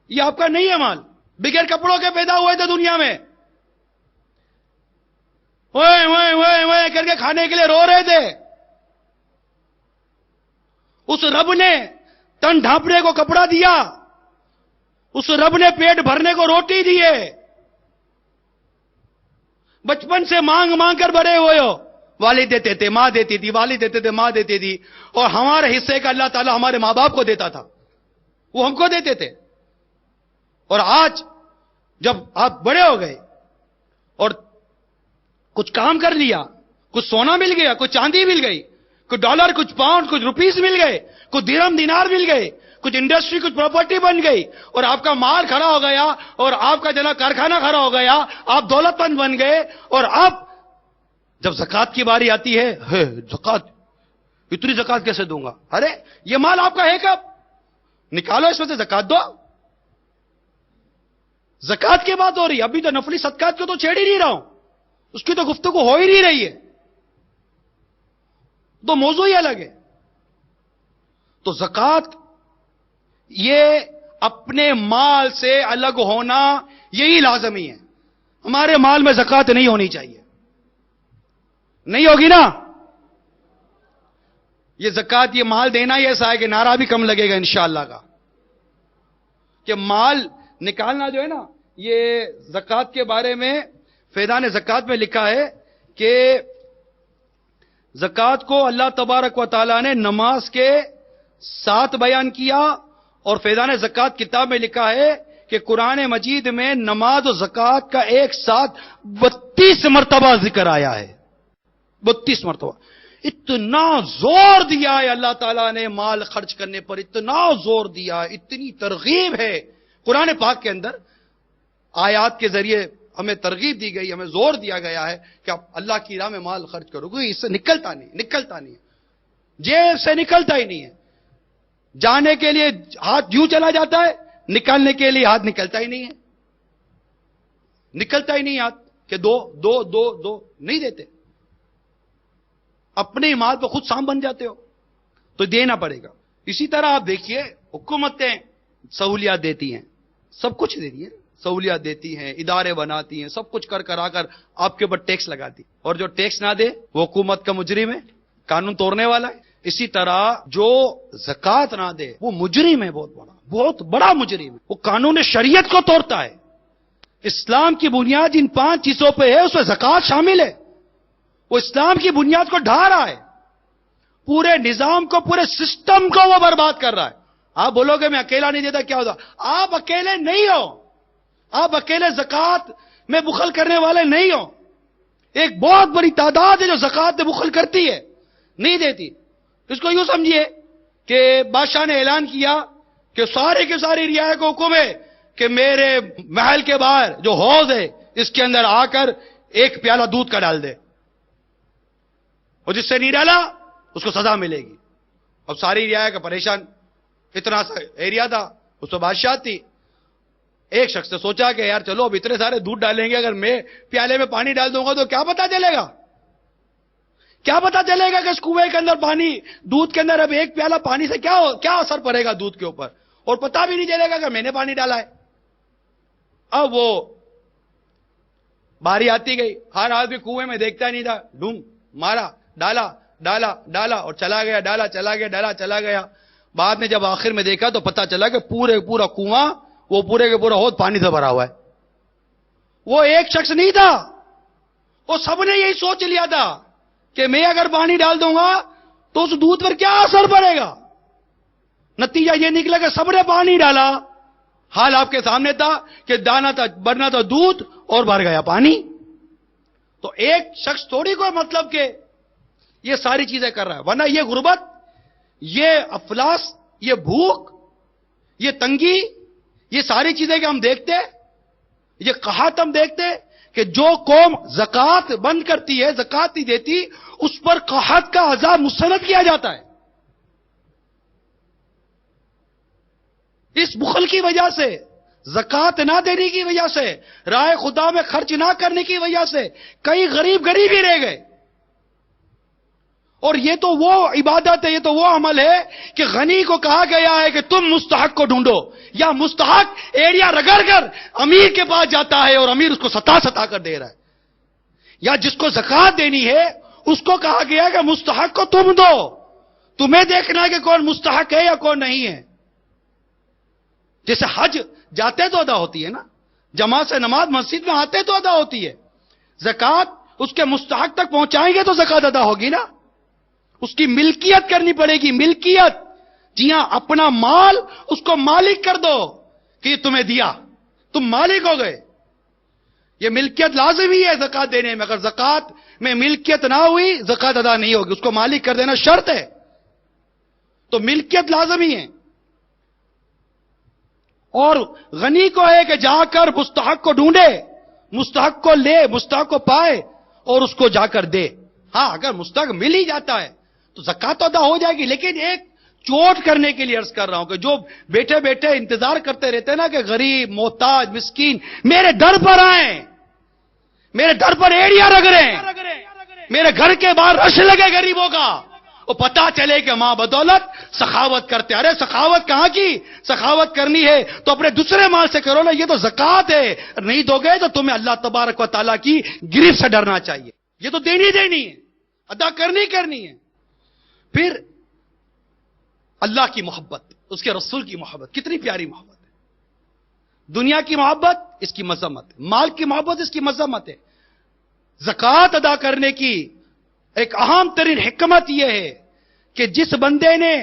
یہ آپ کا نہیں ہے مال. بغیر کپڑوں کے پیدا ہوئے تھے دنیا میں, وہ کر کے کھانے کے لیے رو رہے تھے. اس رب نے تن ڈھانپنے کو کپڑا دیا, اس رب نے پیٹ بھرنے کو روٹی دی ہے. بچپن سے مانگ مانگ کر بڑے ہوئے ہو, والد دیتے تھے, ماں دیتی تھی, والد دیتے تھے, ماں دیتی تھی, اور ہمارے حصے کا اللہ تعالیٰ ہمارے ماں باپ کو دیتا تھا, وہ ہم کو دیتے تھے. اور آج جب آپ بڑے ہو گئے اور کچھ کام کر لیا, کچھ سونا مل گیا, کچھ چاندی مل گئی, کچھ ڈالر, کچھ پاؤنڈ, کچھ روپیز مل گئے, کچھ درہم دینار مل گئے, کچھ انڈسٹری, کچھ پراپرٹی بن گئی, اور آپ کا مال کھڑا ہو گیا اور آپ کا جنا کارخانہ کھڑا ہو گیا, آپ دولت مند بن گئے. اور اب جب زکات کی باری آتی ہے, زکات اتنی زکات کیسے دوں گا؟ ارے یہ مال آپ کا ہے کب؟ نکالو اس میں سے زکات دو. زکات کی بات ہو رہی ہے, ابھی تو نفلی صدقات کو تو چھیڑ ہی نہیں رہا ہوں, اس کی تو گفتگو ہو ہی نہیں رہی ہے, تو موضوع ہی الگ ہے. تو زکات یہ اپنے مال سے الگ ہونا یہی لازمی ہے. ہمارے مال میں زکات نہیں ہونی چاہیے, نہیں ہوگی نا. یہ زکات, یہ مال دینا ہی ایسا ہے کہ نعرہ بھی کم لگے گا انشاءاللہ کا, کہ مال نکالنا جو ہے نا. یہ زکات کے بارے میں فیضان زکات میں لکھا ہے کہ زکات کو اللہ تبارک و تعالیٰ نے نماز کے ساتھ بیان کیا, اور فیضان زکات کتاب میں لکھا ہے کہ قرآن مجید میں نماز و زکات کا ایک ساتھ 32 مرتبہ ذکر آیا ہے. 32 مرتبہ. اتنا زور دیا ہے اللہ تعالیٰ نے مال خرچ کرنے پر, اتنا زور دیا, اتنی ترغیب ہے قرآن پاک کے اندر. آیات کے ذریعے ہمیں ترغیب دی گئی, ہمیں زور دیا گیا ہے کہ آپ اللہ کی راہ میں مال خرچ کرو, کیونکہ اس سے نکلتا نہیں, جیب سے نکلتا ہی نہیں ہے. جانے کے لیے ہاتھ یوں چلا جاتا ہے, نکالنے کے لیے ہاتھ نکلتا ہی نہیں ہے، نکلتا ہی نہیں ہاتھ کہ دو دو دو دو نہیں دیتے، اپنے مال پہ خود سام بن جاتے ہو تو دینا پڑے گا۔ اسی طرح آپ دیکھیے حکومتیں سہولیات دیتی ہیں، سب کچھ دیتی ہیں، سہولیات دیتی ہیں، ادارے بناتی ہیں، سب کچھ کرا کر آپ کے اوپر ٹیکس لگاتی، اور جو ٹیکس نہ دے وہ حکومت کا مجرم ہے، قانون توڑنے والا ہے۔ اسی طرح جو زکوٰۃ نہ دے وہ مجرم ہے، بہت بڑا مجرم ہے، وہ قانون شریعت کو توڑتا ہے۔ اسلام کی بنیاد ان 5 چیزوں پہ ہے، اس میں زکوٰۃ شامل ہے، وہ اسلام کی بنیاد کو ڈھا رہا ہے، پورے نظام کو، پورے سسٹم کو وہ برباد کر رہا ہے۔ آپ بولو گے میں اکیلا نہیں دیتا، کیا ہوتا؟ آپ اکیلے نہیں ہو، آپ اکیلے زکوٰۃ میں بخل کرنے والے نہیں ہو، ایک بہت بڑی تعداد ہے جو زکوٰۃ میں بخل کرتی ہے، نہیں دیتی۔ اس کو یوں سمجھیے کہ بادشاہ نے اعلان کیا کہ سارے کی ساری رعایا کو حکم ہے کہ میرے محل کے باہر جو حوض ہے اس کے اندر آ کر ایک پیالہ دودھ کا ڈال دے، اور جس سے نہیں ڈالا اس کو سزا ملے گی۔ اب ساری رعایا کا پریشان، اتنا سا ایریا تھا، اس میں بادشاہ تھی۔ ایک شخص نے سوچا کہ یار چلو اب اتنے سارے دودھ ڈالیں گے، اگر میں پیالے میں پانی ڈال دوں گا تو کیا پتا چلے گا، کیا پتا چلے گا کہ اس کنویں کے اندر پانی، دودھ کے اندر اب ایک پیالہ پانی سے کیا اثر پڑے گا دودھ کے اوپر، اور پتا بھی نہیں چلے گا کہ میں نے پانی ڈالا ہے۔ اب وہ باری آتی گئی، ہر آدمی کنویں میں دیکھتا نہیں تھا، ڈوم مارا، ڈالا ڈالا ڈالا اور چلا گیا، ڈالا چلا گیا، ڈالا چلا گیا۔ بعد میں جب آخر میں دیکھا تو پتا چلا کہ پورا کنواں، وہ پورے کے پورا حوض پانی سے بھرا ہوا ہے۔ وہ ایک شخص نہیں تھا، وہ سب نے یہی سوچ لیا تھا کہ میں اگر پانی ڈال دوں گا تو اس دودھ پر کیا اثر پڑے گا۔ نتیجہ یہ نکلا کہ سب نے پانی ڈالا، حال آپ کے سامنے تھا کہ دانا تھا، بننا تھا دودھ اور بھر گیا پانی۔ تو ایک شخص تھوڑی کوئی مطلب کہ یہ ساری چیزیں کر رہا ہے، ورنہ یہ غربت، یہ افلاس، یہ بھوک، یہ تنگی، یہ ساری چیزیں کہ ہم دیکھتے، یہ قحط ہم دیکھتے کہ جو قوم زکوٰۃ بند کرتی ہے، زکوٰۃ نہیں دیتی، اس پر قحط کا عذاب مستند کیا جاتا ہے۔ اس بخل کی وجہ سے، زکوٰۃ نہ دینے کی وجہ سے، راہ خدا میں خرچ نہ کرنے کی وجہ سے کئی غریب ہی رہ گئے۔ اور یہ تو وہ عبادت ہے، یہ تو وہ عمل ہے کہ غنی کو کہا گیا ہے کہ تم مستحق کو ڈھونڈو، یا مستحق ایریا رگڑ کر امیر کے پاس جاتا ہے اور امیر اس کو ستا کر دے رہا ہے، یا جس کو زکوٰۃ دینی ہے اس کو کہا گیا ہے کہ مستحق کو تم دو، تمہیں دیکھنا ہے کہ کون مستحق ہے یا کون نہیں ہے۔ جیسے حج جاتے تو ادا ہوتی ہے نا، جماعت سے نماز مسجد میں آتے تو ادا ہوتی ہے، زکوٰۃ اس کے مستحق تک پہنچائیں گے تو زکوٰۃ ادا ہوگی نا، اس کی ملکیت کرنی پڑے گی، ملکیت۔ جی ہاں، اپنا مال اس کو مالک کر دو کہ تمہیں دیا، تم مالک ہو گئے۔ یہ ملکیت لازمی ہے زکوٰۃ دینے میں، اگر زکوٰۃ میں ملکیت نہ ہوئی زکوٰۃ ادا نہیں ہوگی، اس کو مالک کر دینا شرط ہے، تو ملکیت لازمی ہے۔ اور غنی کو ہے کہ جا کر مستحق کو ڈھونڈے، مستحق کو لے، مستحق کو پائے اور اس کو جا کر دے۔ ہاں اگر مستحق مل ہی جاتا ہے تو زکوٰۃ ادا ہو جائے گی، لیکن ایک چوٹ کرنے کے لیے عرض کر رہا ہوں کہ جو بیٹھے بیٹھے انتظار کرتے رہتے ہیں نا کہ غریب، محتاج، مسکین میرے در پر آئیں، میرے در پر ایڑیاں رگڑیں، میرے گھر کے باہر رش لگے غریبوں کا، وہ پتا چلے کہ ماں بدولت سخاوت کرتے۔ ارے سخاوت کہاں کی؟ سخاوت کرنی ہے تو اپنے دوسرے مال سے کرو نا، یہ تو زکوٰۃ ہے، نہیں دو گے تو تمہیں اللہ تبارک و تعالیٰ کی گرفت سے ڈرنا چاہیے، یہ تو دینی ہے، ادا کرنی ہے۔ پھر اللہ کی محبت، اس کے رسول کی محبت، کتنی پیاری محبت ہے۔ دنیا کی محبت اس کی مذمت ہے، مال کی محبت اس کی مذمت ہے۔ زکوٰۃ ادا کرنے کی ایک اہم ترین حکمت یہ ہے کہ جس بندے نے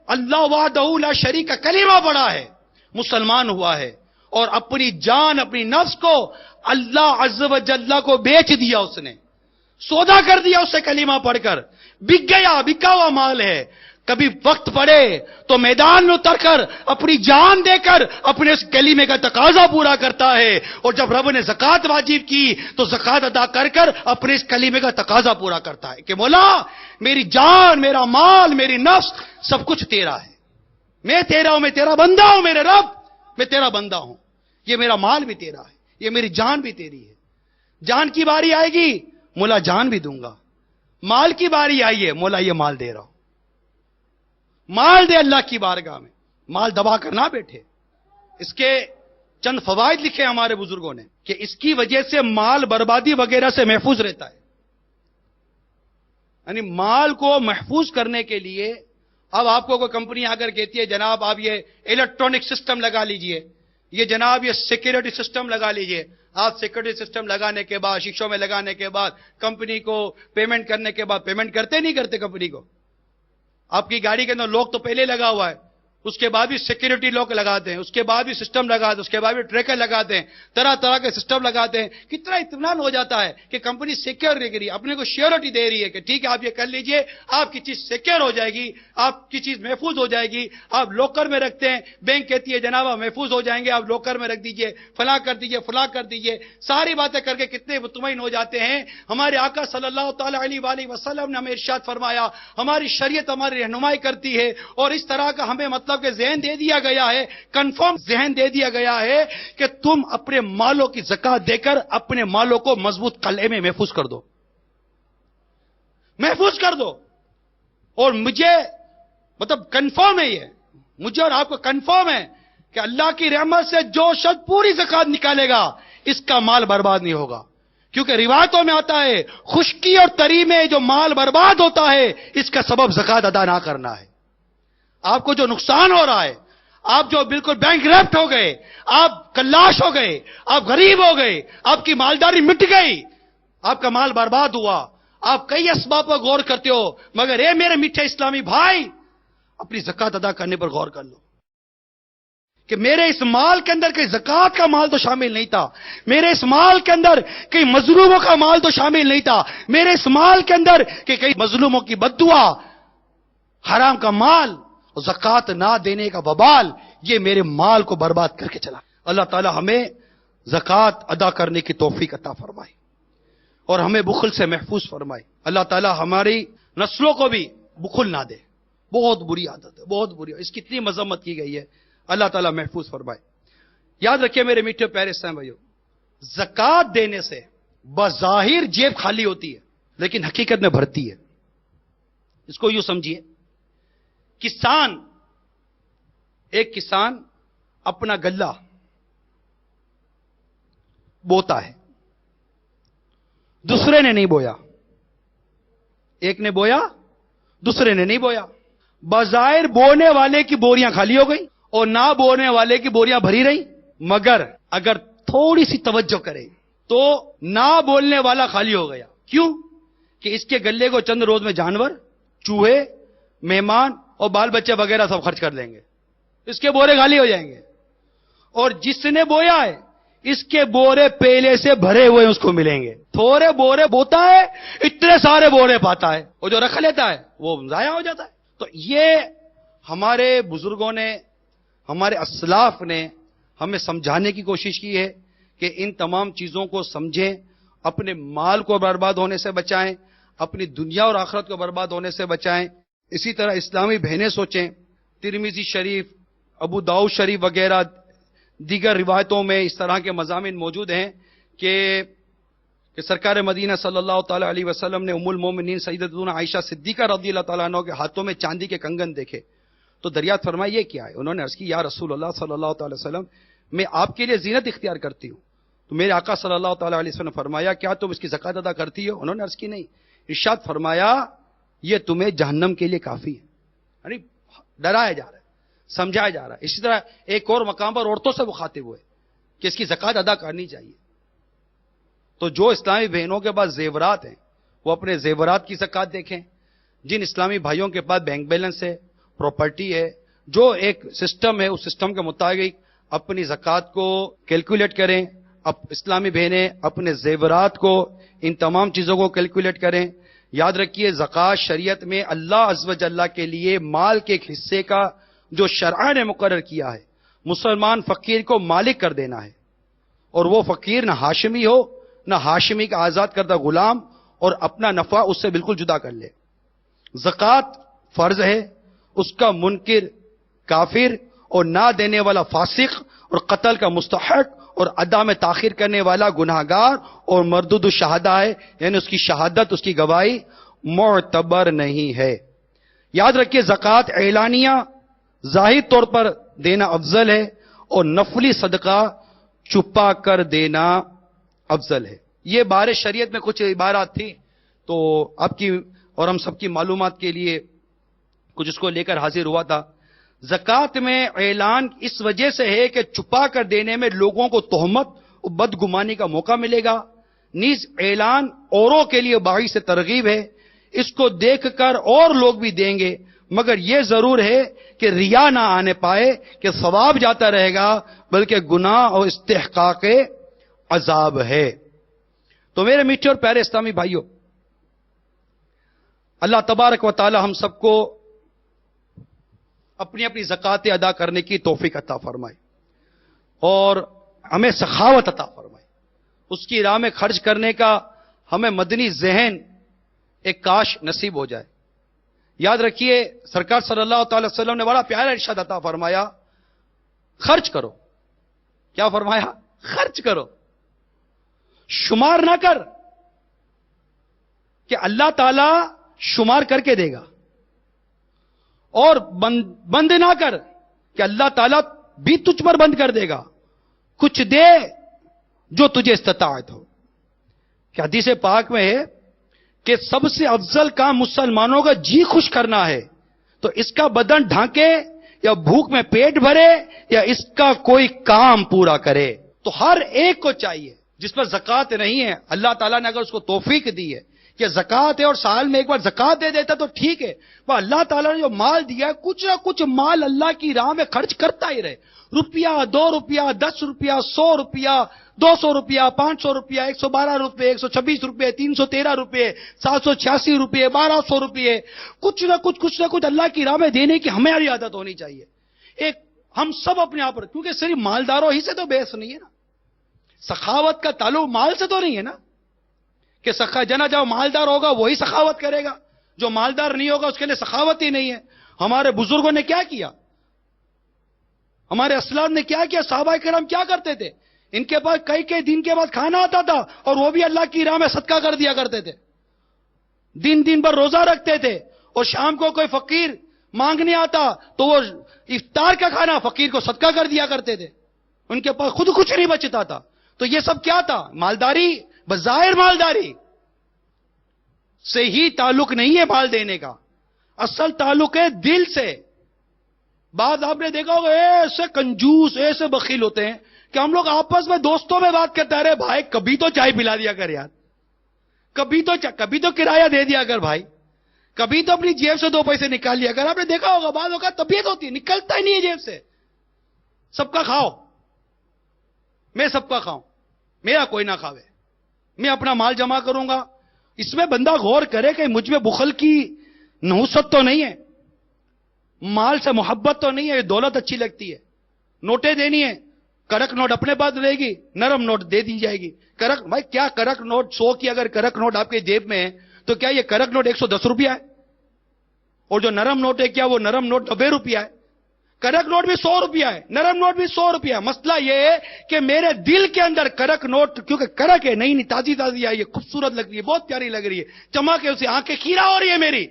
اللہ وحدہ لا شریک کا کلمہ پڑھا ہے، مسلمان ہوا ہے، اور اپنی جان، اپنی نفس کو اللہ عز و جل کو بیچ دیا، اس نے سودا کر دیا، اس سے کلمہ پڑھ کر بک گیا، بکا ہوا مال ہے، کبھی وقت پڑے تو میدان میں اتر کر اپنی جان دے کر اپنے اس کلمے کا تقاضا پورا کرتا ہے، اور جب رب نے زکوٰۃ واجب کی تو زکوٰۃ ادا کر کر اپنے اس کلمے کا تقاضا پورا کرتا ہے کہ مولا میری جان، میرا مال، میری نفس سب کچھ تیرا ہے، میں تیرا ہوں، میں تیرا بندہ ہوں، میرے رب میں تیرا بندہ ہوں، یہ میرا مال بھی تیرا ہے، یہ میری جان بھی تیری ہے. جان کی باری آئے گی مولا جان بھی دوں گا، مال کی باری آئی ہے مولا یہ مال دے رہا ہوں. مال دے اللہ کی بارگاہ میں، مال دبا کر نہ بیٹھے. اس کے چند فوائد لکھے ہمارے بزرگوں نے کہ اس کی وجہ سے مال بربادی وغیرہ سے محفوظ رہتا ہے. یعنی مال کو محفوظ کرنے کے لیے اب آپ کو کوئی کمپنی آ کر کہتی ہے جناب آپ یہ الیکٹرانک سسٹم لگا لیجئے، یہ جناب یہ سیکیورٹی سسٹم لگا لیجئے. آپ سیکیورٹی سسٹم لگانے کے بعد، شیشوں میں لگانے کے بعد، کمپنی کو پیمنٹ کرنے کے بعد، پیمنٹ کرتے نہیں کرتے کمپنی کو؟ آپ کی گاڑی کے اندر لوک تو پہلے لگا ہوا ہے، اس کے بعد بھی سیکیورٹی لوک لگاتے ہیں، اس کے بعد بھی سسٹم لگاتے ہیں، اس کے بعد بھی ٹریکر لگاتے ہیں، طرح طرح کے سسٹم لگاتے ہیں. کتنا اطمینان ہو جاتا ہے کہ کمپنی سیکیور رہ رہی ہے، اپنے کو شیورٹی دے رہی ہے کہ ٹھیک ہے آپ یہ کر لیجئے، آپ کی چیز سیکیور ہو جائے گی، آپ کی چیز محفوظ ہو جائے گی. آپ لوکر میں رکھتے ہیں، بینک کہتی ہے جناب آپ محفوظ ہو جائیں گے، آپ لوکر میں رکھ دیجئے، فلاں کر دیجئے، فلاں کر دیجئے. ساری باتیں کر کے کتنے مطمئن ہو جاتے ہیں. ہمارے آقا صلی اللہ تعالی علیہ وآلہ وسلم نے ہمیں ارشاد فرمایا، ہماری شریعت ہماری رہنمائی کرتی ہے اور اس طرح کا ہمیں مطلب کہ ذہن دے دیا گیا ہے، کنفرم ذہن دے دیا گیا ہے کہ تم اپنے مالوں کی زکات دے کر اپنے مالوں کو مضبوط قلعے میں محفوظ کر دو، محفوظ کر دو. اور مجھے مطلب کنفرم ہے، یہ مجھے اور آپ کو کنفرم ہے کہ اللہ کی رحمت سے جو شخص پوری زکات نکالے گا اس کا مال برباد نہیں ہوگا. کیونکہ روایتوں میں آتا ہے خشکی اور تری میں جو مال برباد ہوتا ہے اس کا سبب زکات ادا نہ کرنا ہے. آپ کو جو نقصان ہو رہا ہے، آپ جو بالکل بینک ریپٹ ہو گئے، آپ کلاش ہو گئے، آپ غریب ہو گئے، آپ کی مالداری مٹ گئی، آپ کا مال برباد ہوا. آپ کئی اسباب پر غور کرتے ہو، مگر اے میرے میٹھے اسلامی بھائی، اپنی زکات ادا کرنے پر غور کر لو کہ میرے اس مال کے اندر کئی زکات کا مال تو شامل نہیں تھا، میرے اس مال کے اندر کئی مظلوموں کا مال تو شامل نہیں تھا، میرے اس مال کے اندر کہ کئی مظلوموں کی بددعا، حرام کا مال، زکات نہ دینے کا وبال، یہ میرے مال کو برباد کر کے چلا. اللہ تعالی ہمیں زکات ادا کرنے کی توفیق عطا فرمائے اور ہمیں بخل سے محفوظ فرمائے. اللہ تعالی ہماری نسلوں کو بھی بخل نہ دے. بہت بری عادت ہے، بہت بری، اس کی اتنی مذمت کی گئی ہے. اللہ تعالی محفوظ فرمائے. یاد رکھیے میرے میٹھے پیارے اسلام بھائیو، زکات دینے سے بظاہر جیب خالی ہوتی ہے لیکن حقیقت میں بھرتی ہے. اس کو یوں سمجھیے، ایک کسان اپنا غلہ بوتا ہے، دوسرے نے نہیں بویا. ایک نے بویا، دوسرے نے نہیں بویا. بظاہر بونے والے کی بوریاں خالی ہو گئی اور نہ بونے والے کی بوریاں بھری رہی. مگر اگر تھوڑی سی توجہ کریں تو نہ بولنے والا خالی ہو گیا. کیوں؟ کہ اس کے غلے کو چند روز میں جانور، چوہے، مہمان اور بال بچے وغیرہ سب خرچ کر لیں گے، اس کے بورے خالی ہو جائیں گے. اور جس نے بویا ہے اس کے بورے پہلے سے بھرے ہوئے اس کو ملیں گے. تھوڑے بورے بوتا ہے، اتنے سارے بورے پاتا ہے، اور جو رکھ لیتا ہے وہ ضائع ہو جاتا ہے. تو یہ ہمارے بزرگوں نے، ہمارے اسلاف نے ہمیں سمجھانے کی کوشش کی ہے کہ ان تمام چیزوں کو سمجھیں، اپنے مال کو برباد ہونے سے بچائیں، اپنی دنیا اور آخرت کو برباد ہونے سے بچائیں. اسی طرح اسلامی بہنیں سوچیں. ترمذی شریف، ابو داؤد شریف وغیرہ دیگر روایتوں میں اس طرح کے مضامین موجود ہیں کہ سرکار مدینہ صلی اللہ تعالی علیہ وسلم نے ام المومنین سیدتنا عائشہ صدیقہ رضی اللہ تعالیٰ عنہ کے ہاتھوں میں چاندی کے کنگن دیکھے تو دریافت فرمائی یہ کیا ہے؟ انہوں نے عرض کی یا رسول اللہ صلی اللہ تعالی وسلم، میں آپ کے لیے زینت اختیار کرتی ہوں. تو میرے آقا صلی اللہ تعالی علیہ وسلم نے فرمایا کیا تم اس کی زکات ادا کرتی ہو؟ انہوں نے عرض کی نہیں. ارشاد فرمایا یہ تمہیں جہنم کے لیے کافی ہے. یعنی ڈرایا جا رہا ہے، سمجھایا جا رہا ہے. اسی طرح ایک اور مقام پر عورتوں سے مخاطب ہوئے کہ اس کی زکات ادا کرنی چاہیے. تو جو اسلامی بہنوں کے پاس زیورات ہیں وہ اپنے زیورات کی زکات دیکھیں. جن اسلامی بھائیوں کے پاس بینک بیلنس ہے، پراپرٹی ہے، جو ایک سسٹم ہے اس سسٹم کے مطابق اپنی زکات کو کیلکولیٹ کریں. اب اسلامی بہنیں اپنے زیورات کو، ان تمام چیزوں کو کیلکولیٹ کریں. یاد رکھیے زکات شریعت میں اللہ عز و جل کے لیے مال کے ایک حصے کا جو شرع نے مقرر کیا ہے، مسلمان فقیر کو مالک کر دینا ہے. اور وہ فقیر نہ ہاشمی ہو، نہ ہاشمی کا آزاد کردہ غلام، اور اپنا نفع اس سے بالکل جدا کر لے. زکات فرض ہے، اس کا منکر، کافر اور نہ دینے والا فاسق اور قتل کا مستحق اور ادا میں تاخیر کرنے والا گناہگار اور مردود الشہادہ ہے، یعنی اس کی شہادت، اس کی گواہی معتبر نہیں ہے۔ یاد رکھیے زکوٰۃ اعلانیہ ظاہر طور پر دینا افضل ہے اور نفلی صدقہ چھپا کر دینا افضل ہے۔ یہ بارے شریعت میں کچھ عبارات تھی، تو آپ کی اور ہم سب کی معلومات کے لیے کچھ اس کو لے کر حاضر ہوا تھا۔ زکوٰۃ میں اعلان اس وجہ سے ہے کہ چھپا کر دینے میں لوگوں کو تہمت اور بدگمانی کا موقع ملے گا، نیز اعلان اوروں کے لیے باعث ترغیب ہے، اس کو دیکھ کر اور لوگ بھی دیں گے، مگر یہ ضرور ہے کہ ریا نہ آنے پائے کہ ثواب جاتا رہے گا، بلکہ گناہ اور استحقاق عذاب ہے۔ تو میرے میٹھے اور پیارے اسلامی بھائیوں، اللہ تبارک و تعالی ہم سب کو اپنی اپنی زکوٰۃ ادا کرنے کی توفیق عطا فرمائے اور ہمیں سخاوت عطا فرمائے، اس کی راہ میں خرچ کرنے کا ہمیں مدنی ذہن ایک کاش نصیب ہو جائے۔ یاد رکھیے سرکار صلی اللہ تعالی وسلم نے بڑا پیارا ارشاد عطا فرمایا، خرچ کرو۔ کیا فرمایا؟ خرچ کرو، شمار نہ کر کہ اللہ تعالی شمار کر کے دے گا، اور بند نہ کر کہ اللہ تعالیٰ بھی تجھ پر بند کر دے گا، کچھ دے جو تجھے استطاعت ہو۔ کہ حدیث پاک میں ہے کہ سب سے افضل کام مسلمانوں کا جی خوش کرنا ہے، تو اس کا بدن ڈھانکے یا بھوک میں پیٹ بھرے یا اس کا کوئی کام پورا کرے۔ تو ہر ایک کو چاہیے جس پر زکوٰۃ نہیں ہے، اللہ تعالیٰ نے اگر اس کو توفیق دی ہے کہ زکوٰۃ ہے اور سال میں ایک بار زکوٰۃ دے دیتا تو ٹھیک ہے، وہ اللہ تعالیٰ نے جو مال دیا ہے کچھ نہ کچھ مال اللہ کی راہ میں خرچ کرتا ہی رہے، روپیہ، 2 روپیہ، 10 روپیہ، 100 روپیہ، 200 روپیہ، 500 روپیہ، 112 روپے، 126 روپے، 313 روپے، 786 روپے، 1200 روپے، کچھ نہ کچھ اللہ کی راہ میں دینے کی ہماری عادت ہونی چاہیے۔ ایک ہم سب اپنے آپ پر، کیونکہ صرف مالداروں ہی سے تو بحث نہیں ہے نا، سخاوت کا تعلق مال سے تو نہیں ہے نا کہ جنا جو مالدار ہوگا وہی سخاوت کرے گا، جو مالدار نہیں ہوگا اس کے لیے سخاوت ہی نہیں ہے۔ ہمارے بزرگوں نے کیا کیا، ہمارے اسلاف نے کیا کیا، صحابہ کرام کیا کرتے تھے، ان کے پاس کئی دن کے بعد کھانا آتا تھا اور وہ بھی اللہ کی راہ میں صدقہ کر دیا کرتے تھے، دن بھر روزہ رکھتے تھے، اور شام کو کوئی فقیر مانگنے آتا تو وہ افطار کا کھانا فقیر کو صدقہ کر دیا کرتے تھے، ان کے پاس خود کچھ نہیں بچتا تھا۔ تو یہ سب کیا تھا؟ مالداری، بظاہر مالداری سے ہی تعلق نہیں ہے مال دینے کا، اصل تعلق ہے دل سے۔ بعض آپ نے دیکھا ہوگا ایسے کنجوس، ایسے بخیل ہوتے ہیں کہ ہم لوگ آپس میں دوستوں میں بات کرتے ہیں، ارے بھائی کبھی تو چائے پلا دیا کر یار، کبھی تو کرایہ دے دیا کر بھائی، کبھی تو اپنی جیب سے 2 پیسے نکال لیا کر۔ آپ نے دیکھا ہوگا بعض اوقات طبیعت ہوتی ہے نکلتا ہی نہیں ہے جیب سے، سب کا کھاؤ، میں سب کا کھاؤں، میرا کوئی نہ کھاوے، میں اپنا مال جمع کروں گا۔ اس میں بندہ غور کرے کہ مجھ میں بخل کی نحوست تو نہیں ہے، مال سے محبت تو نہیں ہے، دولت اچھی لگتی ہے، نوٹیں دینی ہے، کرک نوٹ اپنے پاس رہے گی، نرم نوٹ دے دی جائے گی۔ کرک بھائی کیا کرک نوٹ 100 کی اگر کرک نوٹ آپ کے جیب میں ہے تو کیا یہ کرک نوٹ 110 روپیہ ہے؟ اور جو نرم نوٹ ہے کیا وہ نرم نوٹ 90 روپیہ ہے؟ کرک نوٹ بھی 100 روپیہ ہے، نرم نوٹ بھی 100 روپیہ ہے۔ مسئلہ یہ ہے کہ میرے دل کے اندر کرک نوٹ، کیونکہ کرک ہے نئی تازی آئی ہے، خوبصورت لگ رہی ہے، بہت پیاری لگ رہی ہے، چمک ہے اسے، آنکھیں کھیرا ہو رہی ہے، میری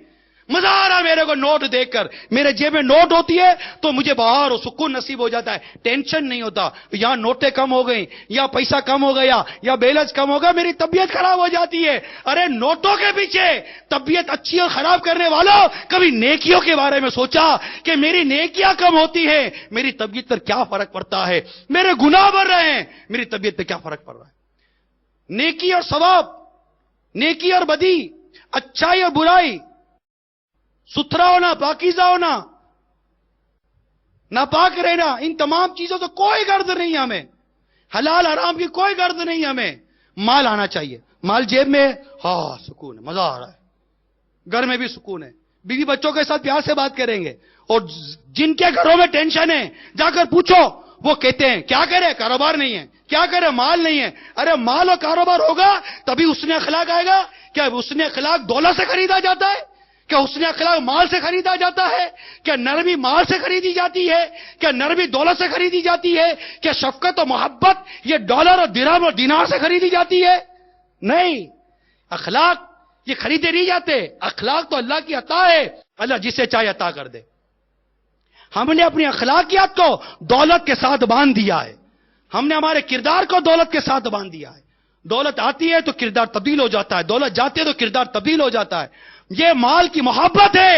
مزہ آ رہا میرے کو نوٹ دیکھ کر، میرے جیب میں نوٹ ہوتی ہے تو مجھے بہار اور سکون نصیب ہو جاتا ہے، ٹینشن نہیں ہوتا۔ یہاں نوٹیں کم ہو گئی یا پیسہ کم ہو گیا یا بیلنس کم ہو گیا، میری طبیعت خراب ہو جاتی ہے۔ ارے نوٹوں کے پیچھے طبیعت اچھی اور خراب کرنے والوں، کبھی نیکیوں کے بارے میں سوچا کہ میری نیکیاں کم ہوتی ہیں، میری طبیعت پر کیا فرق پڑتا ہے، میرے گناہ بڑھ رہے ہیں، میری طبیعت پہ کیا فرق پڑ رہا ہے۔ نیکی اور ثواب، نیکی اور بدی، اچھائی اور برائی، ستھرا ہونا، پاکیزہ ہونا، ناپاک رہنا، ان تمام چیزوں سے کوئی غرض نہیں ہمیں، حلال حرام کی کوئی غرض نہیں ہمیں۔ مال آنا چاہیے، مال جیب میں، ہاں سکون ہے، مزہ آ رہا ہے، گھر میں بھی سکون ہے، بیوی بچوں کے ساتھ پیار سے بات کریں گے۔ اور جن کے گھروں میں ٹینشن ہے جا کر پوچھو، وہ کہتے ہیں کیا کرے، کاروبار نہیں ہے، کیا کرے، مال نہیں ہے۔ ارے مال اور کاروبار ہوگا تبھی حسن اخلاق آئے گا۔ کیا حسن اخلاق دولت سے خریدا جاتا ہے؟ کیا حسن اخلاق مال سے خریدا جاتا ہے؟ کیا نرمی مال سے خریدی جاتی ہے؟ کیا نرمی دولت سے خریدی جاتی ہے؟ کیا شفقت و محبت یہ ڈالر اور درہم اور دینار سے خریدی جاتی ہے؟ نہیں، اخلاق یہ خریدے نہیں جاتے. اخلاق تو اللہ کی عطا ہے، اللہ جسے چاہے عطا کر دے. ہم نے اپنی اخلاقیات کو دولت کے ساتھ باندھ دیا ہے. ہم نے ہمارے کردار کو دولت کے ساتھ باندھ دیا ہے. دولت آتی ہے تو کردار تبدیل ہو جاتا ہے، دولت جاتی ہے تو کردار تبدیل ہو جاتا ہے. یہ مال کی محبت ہے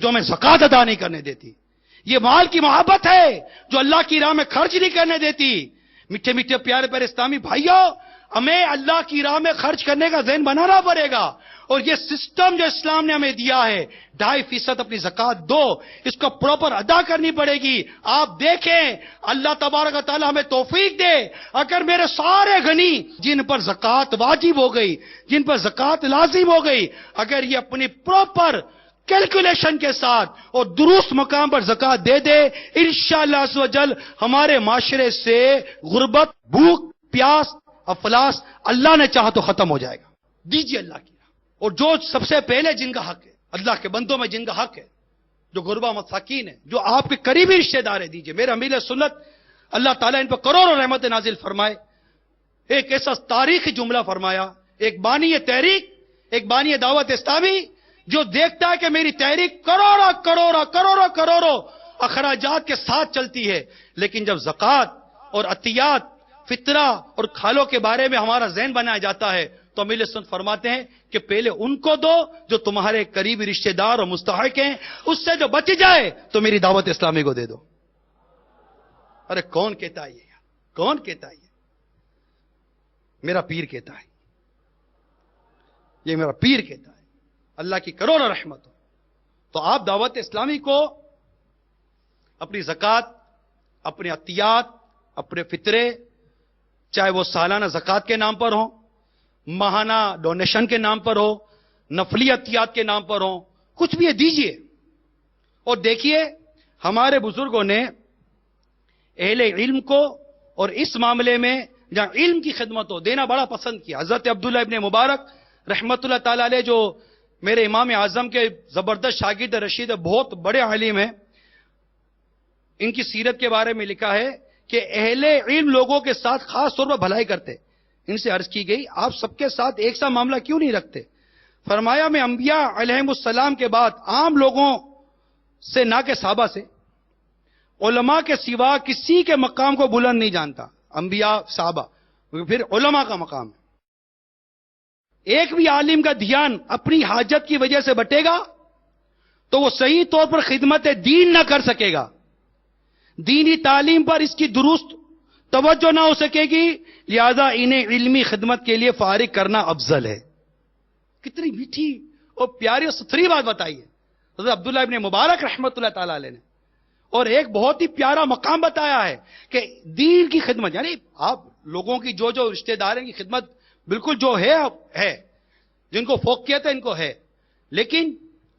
جو ہمیں زکوٰۃ ادا نہیں کرنے دیتی. یہ مال کی محبت ہے جو اللہ کی راہ میں خرچ نہیں کرنے دیتی. میٹھے میٹھے پیارے پیارے اسلامی بھائیوں، ہمیں اللہ کی راہ میں خرچ کرنے کا ذہن بنانا پڑے گا. اور یہ سسٹم جو اسلام نے ہمیں دیا ہے 2.5% اپنی زکوٰۃ دو، اس کو پراپر ادا کرنی پڑے گی. آپ دیکھیں اللہ تبارک و تعالی ہمیں توفیق دے. اگر میرے سارے غنی جن پر زکوٰۃ واجب ہو گئی، جن پر زکوٰۃ لازم ہو گئی، اگر یہ اپنی پراپر کیلکولیشن کے ساتھ اور درست مقام پر زکوٰۃ دے دے، انشاءاللہ عز و جل ہمارے معاشرے سے غربت، بھوک، پیاس، افلاس اللہ نے چاہا تو ختم ہو جائے گا. دیجیے اللہ کی. اور جو سب سے پہلے جن کا حق ہے، اللہ کے بندوں میں جن کا حق ہے، جو غربا مساکین ہے، جو آپ کے قریبی رشتہ دار ہیں، دیجئے. میرے امیر سنت اللہ تعالیٰ ان پر کروڑوں رحمت نازل فرمائے. ایک ایسا تاریخی جملہ فرمایا، ایک بانی تحریک، ایک بانی دعوت اسلامی جو دیکھتا ہے کہ میری تحریک کروڑوں اخراجات کے ساتھ چلتی ہے، لیکن جب زکوٰۃ اور عطیات، فطرہ اور کھالوں کے بارے میں ہمارا ذہن بنایا جاتا ہے تو امیر سنت فرماتے ہیں کہ پہلے ان کو دو جو تمہارے قریبی رشتہ دار اور مستحق ہیں، اس سے جو بچ جائے تو میری دعوت اسلامی کو دے دو. ارے کون کہتا ہے یہ؟ کون کہتا ہے یہ؟ میرا پیر کہتا ہے. یہ میرا پیر کہتا ہے. اللہ کی کروڑوں رحمت ہو. تو آپ دعوت اسلامی کو اپنی زکوٰۃ، اپنے عطیات، اپنے فطرے، چاہے وہ سالانہ زکوٰۃ کے نام پر ہوں، ماہانہ ڈونیشن کے نام پر ہو، نفلی عطیات کے نام پر ہو، کچھ بھی دیجئے. اور دیکھیے ہمارے بزرگوں نے اہل علم کو اور اس معاملے میں جہاں علم کی خدمت ہو دینا بڑا پسند کیا. حضرت عبداللہ ابن مبارک رحمت اللہ تعالی علیہ جو میرے امام اعظم کے زبردست شاگرد رشید، بہت بڑے عالم ہیں، ان کی سیرت کے بارے میں لکھا ہے کہ اہل علم لوگوں کے ساتھ خاص طور پر بھلائی کرتے. ان سے عرض کی گئی آپ سب کے ساتھ ایک سا معاملہ کیوں نہیں رکھتے؟ فرمایا میں انبیاء علیہم السلام کے بعد عام لوگوں سے نہ کہ صحابہ سے، علماء کے سوا کسی کے مقام کو بلند نہیں جانتا. انبیاء، صحابہ، پھر علماء کا مقام ہے. ایک بھی عالم کا دھیان اپنی حاجت کی وجہ سے بٹے گا تو وہ صحیح طور پر خدمت دین نہ کر سکے گا. دینی تعلیم پر اس کی درست توجہ نہ ہو سکے گی، لہذا انہیں علمی خدمت کے لیے فارغ کرنا افضل ہے. کتنی میٹھی اور پیاری اور ستھری بات بتائی ہے حضرت عبداللہ ابن مبارک رحمت اللہ تعالی علیہ نے. اور ایک بہت ہی پیارا مقام بتایا ہے کہ دین کی خدمت، یعنی آپ لوگوں کی جو رشتہ داروں کی خدمت بالکل جو ہے جن کو فوقیت ہے ان کو ہے، لیکن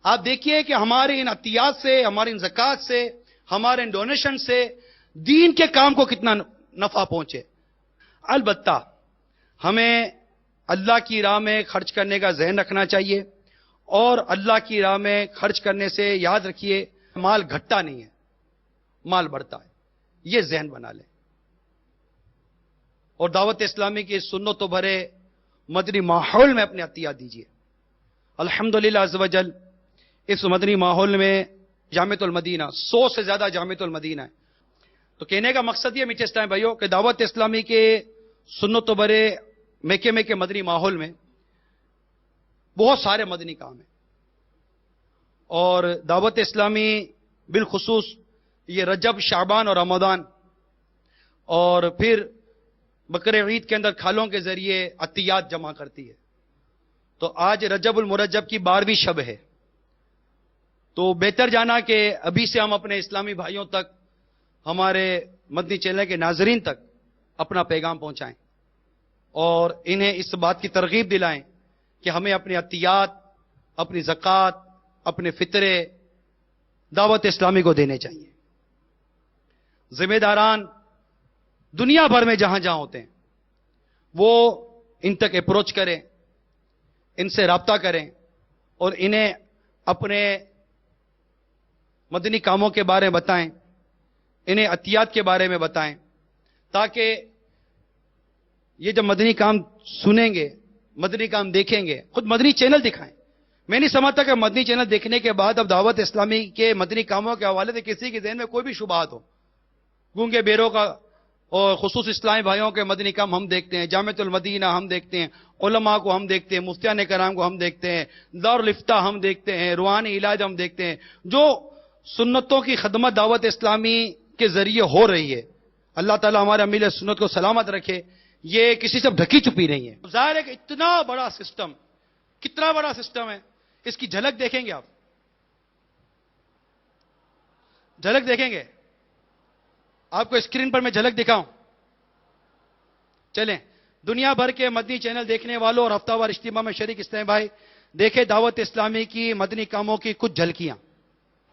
آپ دیکھیے کہ ہمارے ان عطیات سے، ہمارے ان زکوٰۃ سے، ہمارے ان ڈونیشن سے دین کے کام کو کتنا نفع پہنچے. البتہ ہمیں اللہ کی راہ میں خرچ کرنے کا ذہن رکھنا چاہیے، اور اللہ کی راہ میں خرچ کرنے سے یاد رکھیے مال گھٹتا نہیں ہے، مال بڑھتا ہے. یہ ذہن بنا لیں. اور دعوت اسلامی کی سنت و بھرے مدنی ماحول میں اپنے عطیات دیجیے. الحمدللہ عز و جل اس مدنی ماحول میں جامعۃ المدینہ 100 سے زیادہ جامعۃ المدینہ ہے. تو کہنے کا مقصد یہ میٹھے اسلام بھائیوں کہ دعوت اسلامی کے سنت و برے محکمے کے مدنی ماحول میں بہت سارے مدنی کام ہیں. اور دعوت اسلامی بالخصوص یہ رجب، شعبان اور رمضان اور پھر بقر عید کے اندر کھالوں کے ذریعے عطیات جمع کرتی ہے. تو آج رجب المرجب کی 12ویں شب ہے، تو بہتر جانا کہ ابھی سے ہم اپنے اسلامی بھائیوں تک، ہمارے مدنی چینل کے ناظرین تک اپنا پیغام پہنچائیں اور انہیں اس بات کی ترغیب دلائیں کہ ہمیں اپنے عطیات، اپنی زکوٰۃ، اپنے فطرے دعوت اسلامی کو دینے چاہیے. ذمہ داران دنیا بھر میں جہاں جہاں ہوتے ہیں وہ ان تک اپروچ کریں، ان سے رابطہ کریں اور انہیں اپنے مدنی کاموں کے بارے میں بتائیں، انہیں عطیات کے بارے میں بتائیں، تاکہ یہ جب مدنی کام سنیں گے، مدنی کام دیکھیں گے، خود مدنی چینل دکھائیں. میں نہیں سمجھتا کہ مدنی چینل دیکھنے کے بعد اب دعوت اسلامی کے مدنی کاموں کے حوالے سے کسی کے ذہن میں کوئی بھی شبہات ہو. گونگے بیروں کا اور خصوص اسلامی بھائیوں کے مدنی کام ہم دیکھتے ہیں، جامعۃ المدینہ ہم دیکھتے ہیں، علماء کو ہم دیکھتے ہیں، مفتیان کرام کو ہم دیکھتے ہیں، دارالفتاح ہم دیکھتے ہیں، روحانی علاج ہم دیکھتے ہیں. جو سنتوں کی خدمت دعوت اسلامی کے ذریعے ہو رہی ہے، اللہ تعالیٰ ہمارے امیل سنت کو سلامت رکھے، یہ کسی سے ڈھکی چھپی نہیں ہے. ظاہر ہے کہ اتنا بڑا سسٹم، کتنا بڑا سسٹم ہے، اس کی جھلک دیکھیں گے آپ، جھلک دیکھیں گے. آپ کو اسکرین پر میں جھلک دکھاؤں. چلیں، دنیا بھر کے مدنی چینل دیکھنے والوں اور ہفتہ وار اجتماع میں شریک اسلام بھائی، دیکھیں دعوت اسلامی کی مدنی کاموں کی کچھ جھلکیاں.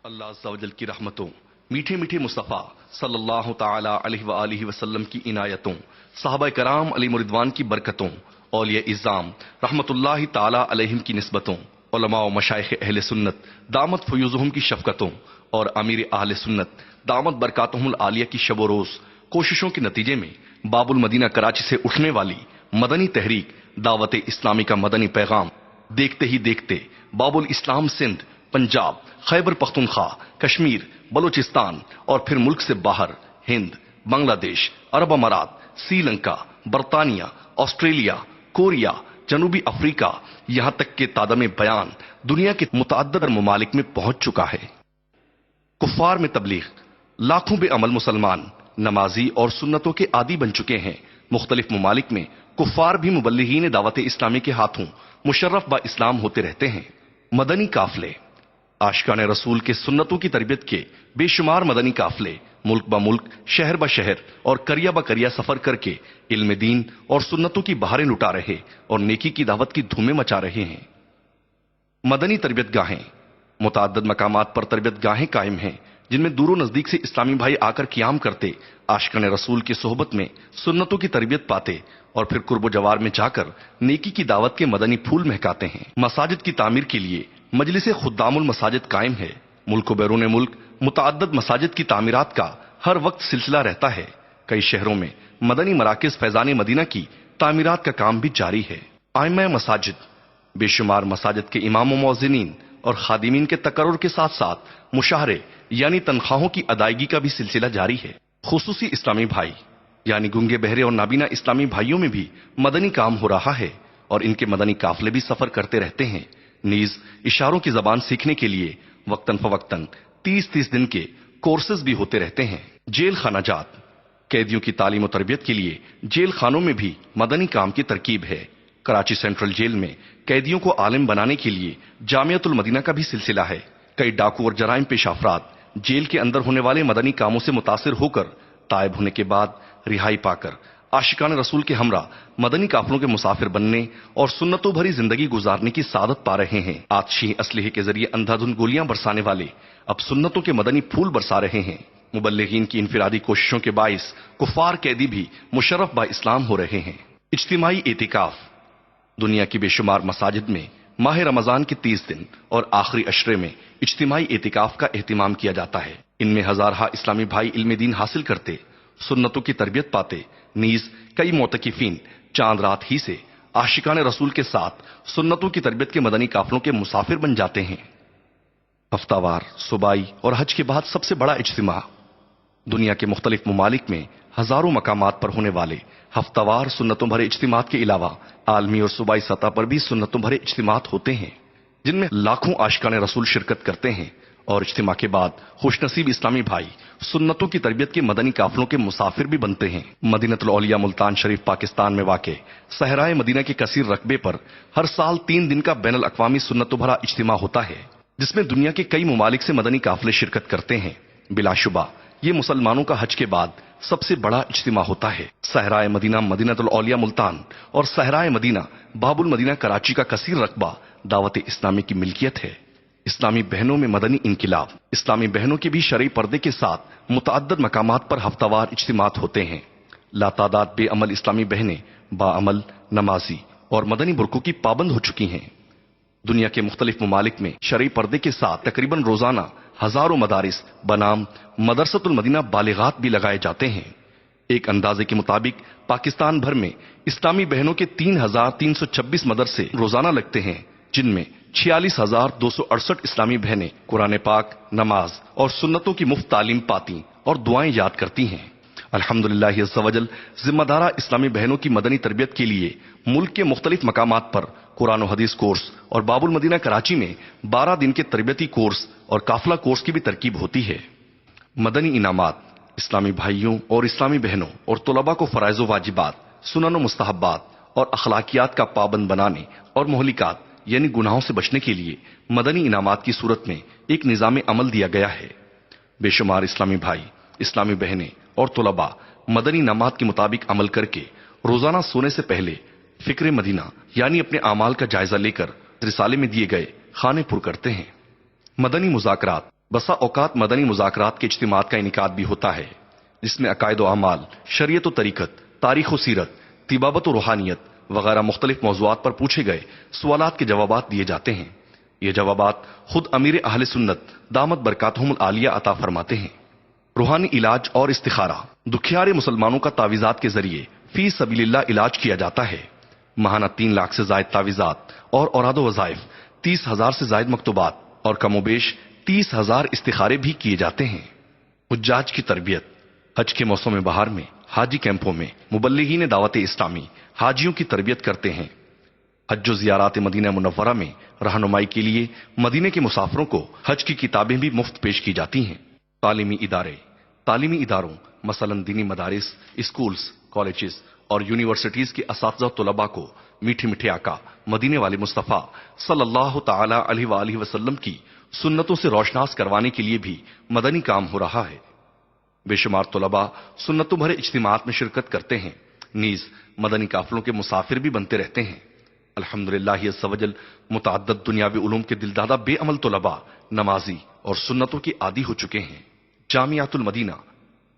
اللہ عز و جل کی رحمتوں، میٹھے میٹھے مصطفیٰ صلی اللہ تعالی علیہ وآلہ وسلم کی عنایتوں، صحابہ کرام علیہ مردوان کی برکتوں، اولیاء اعظام رحمت اللہ تعالی علیہم کی نسبتوں، علماء و مشائخ اہل سنت دامت فیوزہم کی شفقتوں، اور امیر اہل سنت دامت برکاتہم العالیہ کی شب و روز کوششوں کے نتیجے میں باب المدینہ کراچی سے اٹھنے والی مدنی تحریک دعوت اسلامی کا مدنی پیغام دیکھتے ہی دیکھتے باب الاسلام سندھ، پنجاب، خیبر پختونخوا، کشمیر، بلوچستان اور پھر ملک سے باہر ہند، بنگلہ دیش، عرب امارات، سری لنکا، برطانیہ، آسٹریلیا، کوریا، جنوبی افریقہ، یہاں تک کہ تادم بیان دنیا کے متعدد ممالک میں پہنچ چکا ہے. کفار میں تبلیغ، لاکھوں بے عمل مسلمان نمازی اور سنتوں کے عادی بن چکے ہیں. مختلف ممالک میں کفار بھی مبلغین دعوت اسلامی کے ہاتھوں مشرف با اسلام ہوتے رہتے ہیں. مدنی قافلے، عاشقان رسول کے سنتوں کی تربیت کے بے شمار مدنی قافلے ملک با ملک، شہر با شہر اور قریہ با قریہ سفر کر کے علم دین اور سنتوں کی بہاریں لٹا رہے اور نیکی کی دعوت کی دھومیں مچا رہے ہیں. مدنی تربیت گاہیں، متعدد مقامات پر تربیت گاہیں قائم ہیں جن میں دور و نزدیک سے اسلامی بھائی آ کر قیام کرتے، عاشقان رسول کی صحبت میں سنتوں کی تربیت پاتے اور پھر قرب و جوار میں جا کر نیکی کی دعوت کے مدنی پھول مہکاتے ہیں. مساجد کی تعمیر کے لیے مجلس خدام المساجد قائم ہے. ملک و بیرون ملک متعدد مساجد کی تعمیرات کا ہر وقت سلسلہ رہتا ہے. کئی شہروں میں مدنی مراکز فیضان مدینہ کی تعمیرات کا کام بھی جاری ہے. ائمہ مساجد، بے شمار مساجد کے امام و مؤذنین اور خادمین کے تقرر کے ساتھ ساتھ مشاہرے یعنی تنخواہوں کی ادائیگی کا بھی سلسلہ جاری ہے. خصوصی اسلامی بھائی یعنی گنگے بہرے اور نابینا اسلامی بھائیوں میں بھی مدنی کام ہو رہا ہے اور ان کے مدنی قافلے بھی سفر کرتے رہتے ہیں. نیز اشاروں کی زبان سیکھنے کے لیے وقتاً فوقتاً 30 دن کے کورسز بھی ہوتے رہتے ہیں. جیل خانہ جات، قیدیوں کی تعلیم و تربیت کے لیے جیل خانوں میں بھی مدنی کام کی ترکیب ہے. کراچی سینٹرل جیل میں قیدیوں کو عالم بنانے کے لیے جامعۃ المدینہ کا بھی سلسلہ ہے. کئی ڈاکو اور جرائم پیش افراد جیل کے اندر ہونے والے مدنی کاموں سے متاثر ہو کر تائب ہونے کے بعد رہائی پا کر عاشقان رسول کے ہمراہ مدنی قافلوں کے مسافر بننے اور سنتوں بھری زندگی گزارنے کی سعادت پا رہے ہیں. آتشی اسلحے کے ذریعے اندھا دھند گولیاں برسانے والے اب سنتوں کے مدنی پھول برسا رہے ہیں. مبلغین کی انفرادی کوششوں کے باعث کفار قیدی بھی مشرف با اسلام ہو رہے ہیں. اجتماعی اعتکاف، دنیا کی بے شمار مساجد میں ماہ رمضان کے 30 دن اور آخری عشرے میں اجتماعی اعتکاف کا اہتمام کیا جاتا ہے. ان میں ہزارہا اسلامی بھائی علم دین حاصل کرتے، سنتوں کی تربیت پاتے. نیز کئی معتکفین چاند رات ہی سے عاشقان رسول کے ساتھ سنتوں کی تربیت کے مدنی قافلوں کے مسافر بن جاتے ہیں. ہفتہ وار، صوبائی اور حج کے بعد سب سے بڑا اجتماع، دنیا کے مختلف ممالک میں ہزاروں مقامات پر ہونے والے ہفتہ وار سنتوں بھرے اجتماعات کے علاوہ عالمی اور صوبائی سطح پر بھی سنتوں بھرے اجتماعات ہوتے ہیں جن میں لاکھوں عاشقان رسول شرکت کرتے ہیں. اور اجتماع کے بعد خوش نصیب اسلامی بھائی سنتوں کی تربیت کے مدنی قافلوں کے مسافر بھی بنتے ہیں. مدینۃ الاولیاء ملتان شریف پاکستان میں واقع صحرائے مدینہ کے کثیر رقبے پر ہر سال 3 دن کا بین الاقوامی سنتوں بھرا اجتماع ہوتا ہے جس میں دنیا کے کئی ممالک سے مدنی قافلے شرکت کرتے ہیں. بلا شبہ یہ مسلمانوں کا حج کے بعد سب سے بڑا اجتماع ہوتا ہے. صحرائے مدینہ مدینۃ الاولیاء ملتان اور صحرائے مدینہ باب المدینہ کراچی کا کثیر رقبہ دعوت اسلامی کی ملکیت ہے. اسلامی بہنوں میں مدنی انقلاب، اسلامی بہنوں کے بھی شرعی پردے کے ساتھ متعدد مقامات پر ہفتہ وار اجتماعات ہوتے ہیں. لاتعداد بے عمل اسلامی بہنیں باعمل، نمازی اور مدنی برقعوں کی پابند ہو چکی ہیں. دنیا کے مختلف ممالک میں شرعی پردے کے ساتھ تقریباً روزانہ ہزاروں مدارس بنام مدرسۃ المدینہ بالغات بھی لگائے جاتے ہیں۔ ایک اندازے کے مطابق پاکستان بھر میں اسلامی بہنوں کے 3,326 مدرسے روزانہ لگتے ہیں، جن میں 46,268 اسلامی بہنیں قرآن پاک، نماز اور سنتوں کی مفت تعلیم پاتی اور دعائیں یاد کرتی ہیں۔ الحمدللہ عز و جل ذمہ دارہ اسلامی بہنوں کی مدنی تربیت کے لیے ملک کے مختلف مقامات پر قرآن و حدیث کورس اور باب المدینہ کراچی میں 12 دن کے تربیتی کورس اور قافلہ کورس کی بھی ترکیب ہوتی ہے۔ مدنی انعامات اسلامی بھائیوں اور اسلامی بہنوں اور طلباء کو فرائض و واجبات، سنن و مستحبات اور اخلاقیات کا پابند بنانے اور مہلکات یعنی گناہوں سے بچنے کے لیے مدنی انعامات کی صورت میں ایک نظام عمل دیا گیا ہے۔ بے شمار اسلامی بھائی، اسلامی بہنیں اور طلباء مدنی انعامات کے مطابق عمل کر کے روزانہ سونے سے پہلے فکر مدینہ یعنی اپنے اعمال کا جائزہ لے کر رسالے میں دیے گئے خانے پر کرتے ہیں۔ مدنی مذاکرات بسا اوقات مدنی مذاکرات کے اجتماعات کا انعقاد بھی ہوتا ہے، جس میں عقائد و اعمال، شریعت و طریقت، تاریخ و سیرت، طبابت و روحانیت وغیرہ مختلف موضوعات پر پوچھے گئے سوالات کے جوابات دیے جاتے ہیں۔ یہ جوابات خود امیر اہل سنت دامت برکاتہم العالیہ عطا فرماتے ہیں۔ روحانی علاج اور استخارہ، دکھیارے مسلمانوں کا تعویذات کے ذریعے فی سبیل اللہ علاج کیا جاتا ہے۔ ماہانہ 3 لاکھ سے زائد تعویذات اور اوراد و وظائف، 30,000 سے زائد مکتوبات اور کم و بیش 30,000 استخارے بھی کیے جاتے ہیں۔ حجاج کی تربیت، حج کے موسم بہار میں حاجی کیمپوں میں مبلغین دعوت اسلامی حاجیوں کی تربیت کرتے ہیں۔ حج و زیارات مدینہ منورہ میں رہنمائی کے لیے مدینے کے مسافروں کو حج کی کتابیں بھی مفت پیش کی جاتی ہیں۔ تعلیمی ادارے، تعلیمی اداروں مثلاً دینی مدارس، اسکولز، کالجز اور یونیورسٹیز کے اساتذہ و طلباء کو میٹھے میٹھے آقا مدینے والے مصطفیٰ صلی اللہ تعالی علیہ وآلہ وسلم کی سنتوں سے روشناس کروانے کے لیے بھی مدنی کام ہو رہا ہے۔ بے شمار طلباء سنتوں بھرے اجتماعات میں شرکت کرتے ہیں، نیز مدنی قافلوں کے مسافر بھی بنتے رہتے ہیں۔ الحمدللہ عز و جل متعدد دنیاوی علوم کے دلدادہ بے عمل طلباء نمازی اور سنتوں کے عادی ہو چکے ہیں۔ جامعات المدینہ،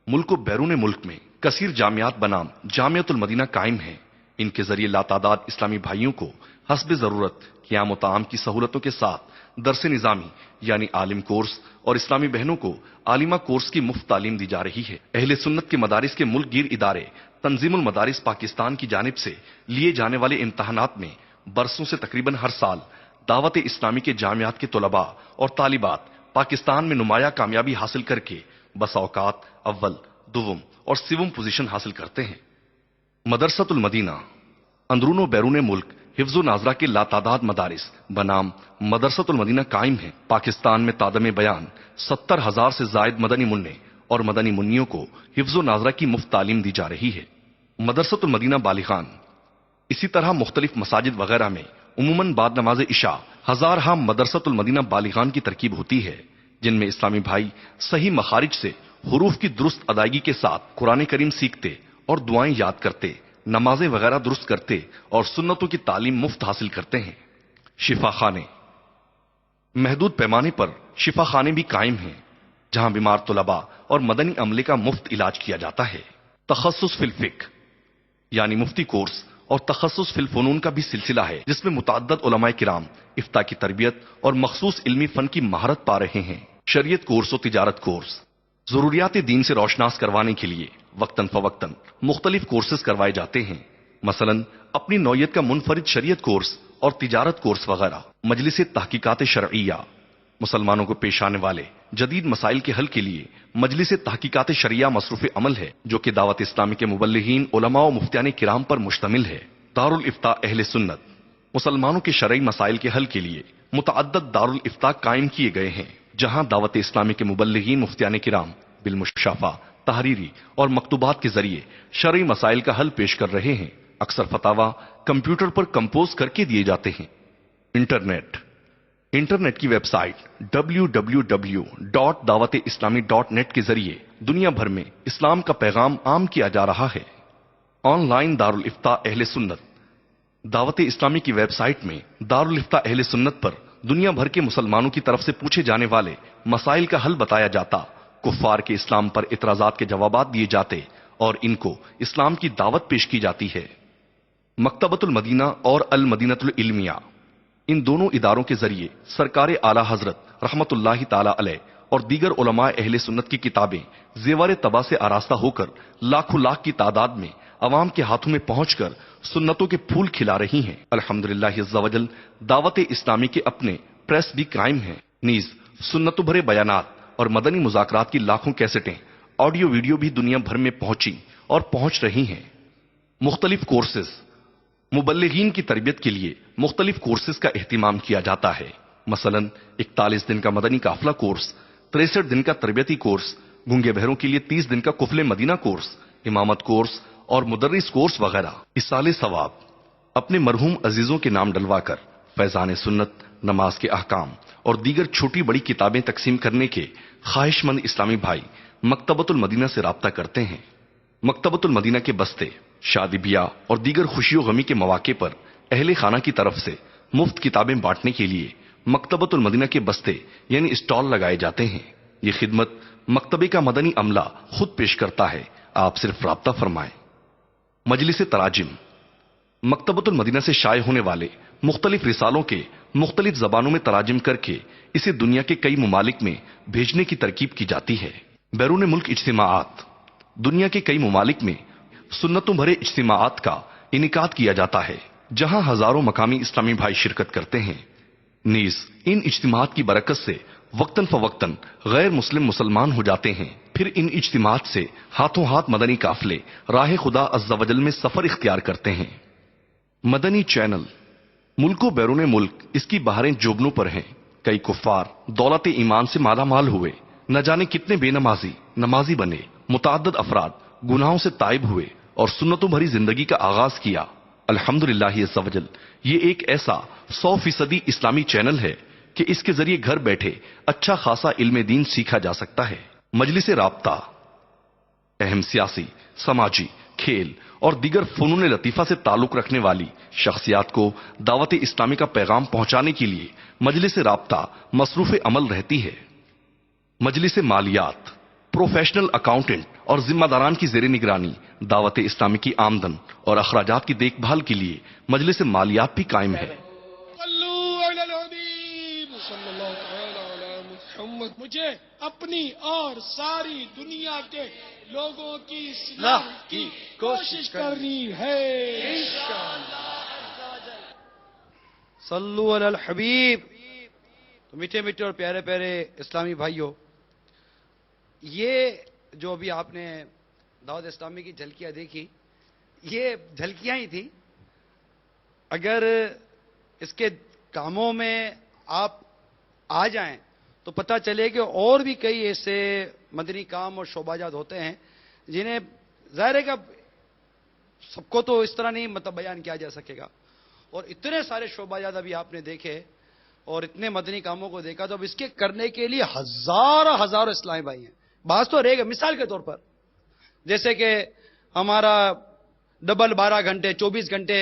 ملک و بیرون ملک میں کثیر جامعات بنام جامعۃ المدینہ قائم ہیں۔ ان کے ذریعے لاتعداد اسلامی بھائیوں کو حسب ضرورت قیام و طعام کی سہولتوں کے ساتھ درس نظامی یعنی عالم کورس اور اسلامی بہنوں کو عالمہ کورس کی مفت تعلیم دی جا رہی ہے۔ اہل سنت کے مدارس کے ملک گیر ادارے تنظیم المدارس پاکستان کی جانب سے لیے جانے والے امتحانات میں برسوں سے تقریباً ہر سال دعوت اسلامی کے جامعات کے طلباء اور طالبات پاکستان میں نمایاں کامیابی حاصل کر کے بسا اوقات اول، دوم اور سوم پوزیشن حاصل کرتے ہیں۔ مدرسۃ المدینہ اندرون و بیرون ملک حفظ و ناظرہ کے لاتعداد مدارس بنام مدرسۃ المدینہ قائم ہیں۔ پاکستان میں تادم بیان 70,000 سے زائد مدنی منع اور مدنی منیوں کو حفظ و ناظرہ کی مفت تعلیم دی جا رہی ہے۔ مدرسۃ المدینہ بالغان، اسی طرح مختلف مساجد وغیرہ میں عموماً بعد نماز عشاء ہزارہا مدرسۃ المدینہ بالغان کی ترکیب ہوتی ہے، جن میں اسلامی بھائی صحیح مخارج سے حروف کی درست ادائیگی کے ساتھ قرآن کریم سیکھتے اور دعائیں یاد کرتے، نمازیں وغیرہ درست کرتے اور سنتوں کی تعلیم مفت حاصل کرتے ہیں۔ شفا خانے، محدود پیمانے پر شفا خانے بھی قائم ہیں، جہاں بیمار طلباء اور مدنی عملے کا مفت علاج کیا جاتا ہے۔ تخصص فی الفقہ یعنی مفتی کورس اور تخصص فی الفنون کا بھی سلسلہ ہے، جس میں متعدد علماء کرام افتاء کی تربیت اور مخصوص علمی فن کی مہارت پا رہے ہیں۔ شریعت کورس و تجارت کورس، ضروریات دین سے روشناس کروانے کے لیے وقتاً فوقتاً مختلف کورسز کروائے جاتے ہیں، مثلاً اپنی نوعیت کا منفرد شریعت کورس اور تجارت کورس وغیرہ۔ مجلس تحقیقات شرعیہ، مسلمانوں کو پیش آنے والے جدید مسائل کے حل کے لیے مجلس تحقیقات شرعیہ مصروف عمل ہے، جو کہ دعوت اسلامی کے مبلغین، علماء و مفتیان کرام پر مشتمل ہے۔ دارالافتاء اہل سنت، مسلمانوں کے شرعی مسائل کے حل کے لیے متعدد دارالافتاء قائم کیے گئے ہیں، جہاں دعوت اسلامی کے مبلغین مفتیان کرام بالمشافہ، تحریری اور مکتوبات کے ذریعے شرعی مسائل کا حل پیش کر رہے ہیں۔ اکثر فتاوا کمپیوٹر پر کمپوز کر کے دیے جاتے ہیں۔ انٹرنیٹ کی ویب سائٹ www.dawat-islami.net کے ذریعے دنیا بھر میں اسلام کا پیغام عام کیا جا رہا ہے۔ آن لائن دارالافتاء اہل سنت، دعوت اسلامی کی ویب سائٹ میں دارالافتاء اہل سنت پر دنیا بھر کے مسلمانوں کی طرف سے پوچھے جانے والے مسائل کا حل بتایا جاتا، کفار کے اسلام پر اعتراضات کے جوابات دیے جاتے اور ان کو اسلام کی دعوت پیش کی جاتی ہے۔ مکتبۃ المدینہ اور المدینۃ العلمیہ، ان دونوں اداروں کے ذریعے سرکار اعلی حضرت رحمت اللہ تعالی علیہ اور دیگر علماء اہل سنت کی کتابیں زیور طبع سے آراستہ ہو کر لاکھوں لاکھ کی تعداد میں عوام کے ہاتھوں میں پہنچ کر سنتوں کے پھول کھلا رہی ہیں۔ الحمدللہ عز و جل دعوت اسلامی کے اپنے پریس بھی قائم ہیں، نیز سنتوں بھرے بیانات اور مدنی مذاکرات کی لاکھوں کیسٹیں آڈیو ویڈیو بھی دنیا بھر میں پہنچی اور پہنچ رہی ہیں۔ مختلف کورسز، مبلغین کی تربیت کے لیے مختلف کورسز کا اہتمام کیا جاتا ہے، مثلا 41 دن کا مدنی قافلہ کورس، 63 دن کا تربیتی کورس، گونگے بہروں کے لیے 30 دن کا قفل مدینہ کورس، امامت کورس اور مدرس کورس وغیرہ۔ ایصال ثواب اپنے مرحوم عزیزوں کے نام ڈلوا کر فیضان سنت، نماز کے احکام اور دیگر چھوٹی بڑی کتابیں تقسیم کرنے کے خواہش مند اسلامی بھائی مکتبۃ المدینہ سے رابطہ کرتے ہیں۔ مکتبۃ المدینہ کے بستے شادی بیاہ اور دیگر خوشی و غمی کے مواقع پر اہل خانہ کی طرف سے مفت کتابیں بانٹنے کے لیے مکتبۃ المدینہ کے بستے یعنی اسٹال لگائے جاتے ہیں۔ یہ خدمت مکتبے کا مدنی عملہ خود پیش کرتا ہے، آپ صرف رابطہ فرمائیں۔ مجلس تراجم مکتبۃ المدینہ سے شائع ہونے والے مختلف رسالوں کے مختلف زبانوں میں تراجم کر کے اسے دنیا کے کئی ممالک میں بھیجنے کی ترکیب کی جاتی ہے۔ بیرون ملک اجتماعات دنیا کے کئی ممالک میں سنتوں بھرے اجتماعات کا انعقاد کیا جاتا ہے، جہاں ہزاروں مقامی اسلامی بھائی شرکت کرتے ہیں۔ نیز ان اجتماعات کی برکت سے وقتاً فوقتاً غیر مسلم مسلمان ہو جاتے ہیں، پھر ان اجتماعات سے ہاتھوں ہاتھ مدنی قافلے راہ خدا عز و جل میں سفر اختیار کرتے ہیں۔ مدنی چینل ملک و بیرون ملک اس کی بہاریں جوبنوں پر ہیں۔ کئی کفار دولت ایمان سے مالا مال ہوئے، نہ جانے کتنے بے نمازی بنے، متعدد افراد گناہوں سے تائب ہوئے اور سنتوں بھری زندگی کا آغاز کیا۔ الحمدللہ عز و جل یہ ایک ایسا 100% اسلامی چینل ہے کہ اس کے ذریعے گھر بیٹھے اچھا خاصا علم دین سیکھا جا سکتا ہے۔ مجلس رابطہ اہم سیاسی، سماجی، کھیل اور دیگر فنون لطیفہ سے تعلق رکھنے والی شخصیات کو دعوت اسلامی کا پیغام پہنچانے کے لیے مجلس رابطہ مصروف عمل رہتی ہے۔ مجلس مالیات پروفیشنل اکاؤنٹنٹ اور ذمہ داران کی زیر نگرانی دعوت اسلامی کی آمدن اور اخراجات کی دیکھ بھال کے لیے مجلس مالیات بھی قائم ہے۔ مجھے اپنی اور ساری دنیا کے لوگوں کی اصلاح کی کوشش کرنی ہے۔ صلو علی الحبیب۔ تو میٹھے میٹھے اور پیارے پیارے اسلامی بھائیوں، یہ جو ابھی آپ نے دعوت اسلامی کی جھلکیاں دیکھی، یہ جھلکیاں ہی تھی۔ اگر اس کے کاموں میں آپ آ جائیں تو پتہ چلے کہ اور بھی کئی ایسے مدنی کام اور شعبہ جات ہوتے ہیں جنہیں ظاہر ہے کہ سب کو تو اس طرح نہیں بیان کیا جا سکے گا، اور اتنے سارے شعبہ جات ابھی آپ نے دیکھے اور اتنے مدنی کاموں کو دیکھا، تو اب اس کے کرنے کے لیے ہزاروں اسلامی بھائی ہیں۔ بعض تو رہے گا، مثال کے طور پر جیسے کہ ہمارا 12 گھنٹے 24 گھنٹے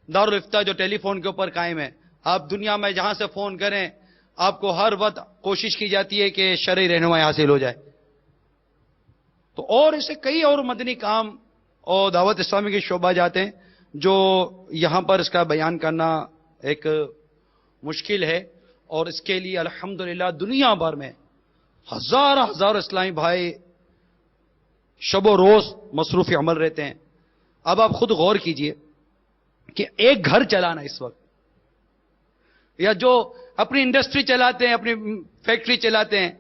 دارالفتہ جو ٹیلی فون کے اوپر قائم ہے، آپ دنیا میں جہاں سے فون کریں آپ کو ہر وقت کوشش کی جاتی ہے کہ شرعی رہنمائی حاصل ہو جائے۔ تو اور اسے کئی اور مدنی کام اور دعوت اسلامی کے شعبہ جاتے ہیں جو یہاں پر اس کا بیان کرنا ایک مشکل ہے، اور اس کے لیے الحمدللہ دنیا بھر میں ہزاروں اسلامی بھائی شب و روز مصروف عمل رہتے ہیں۔ اب آپ خود غور کیجئے کہ ایک گھر چلانا اس وقت، یا جو اپنی انڈسٹری چلاتے ہیں، اپنی فیکٹری چلاتے ہیں،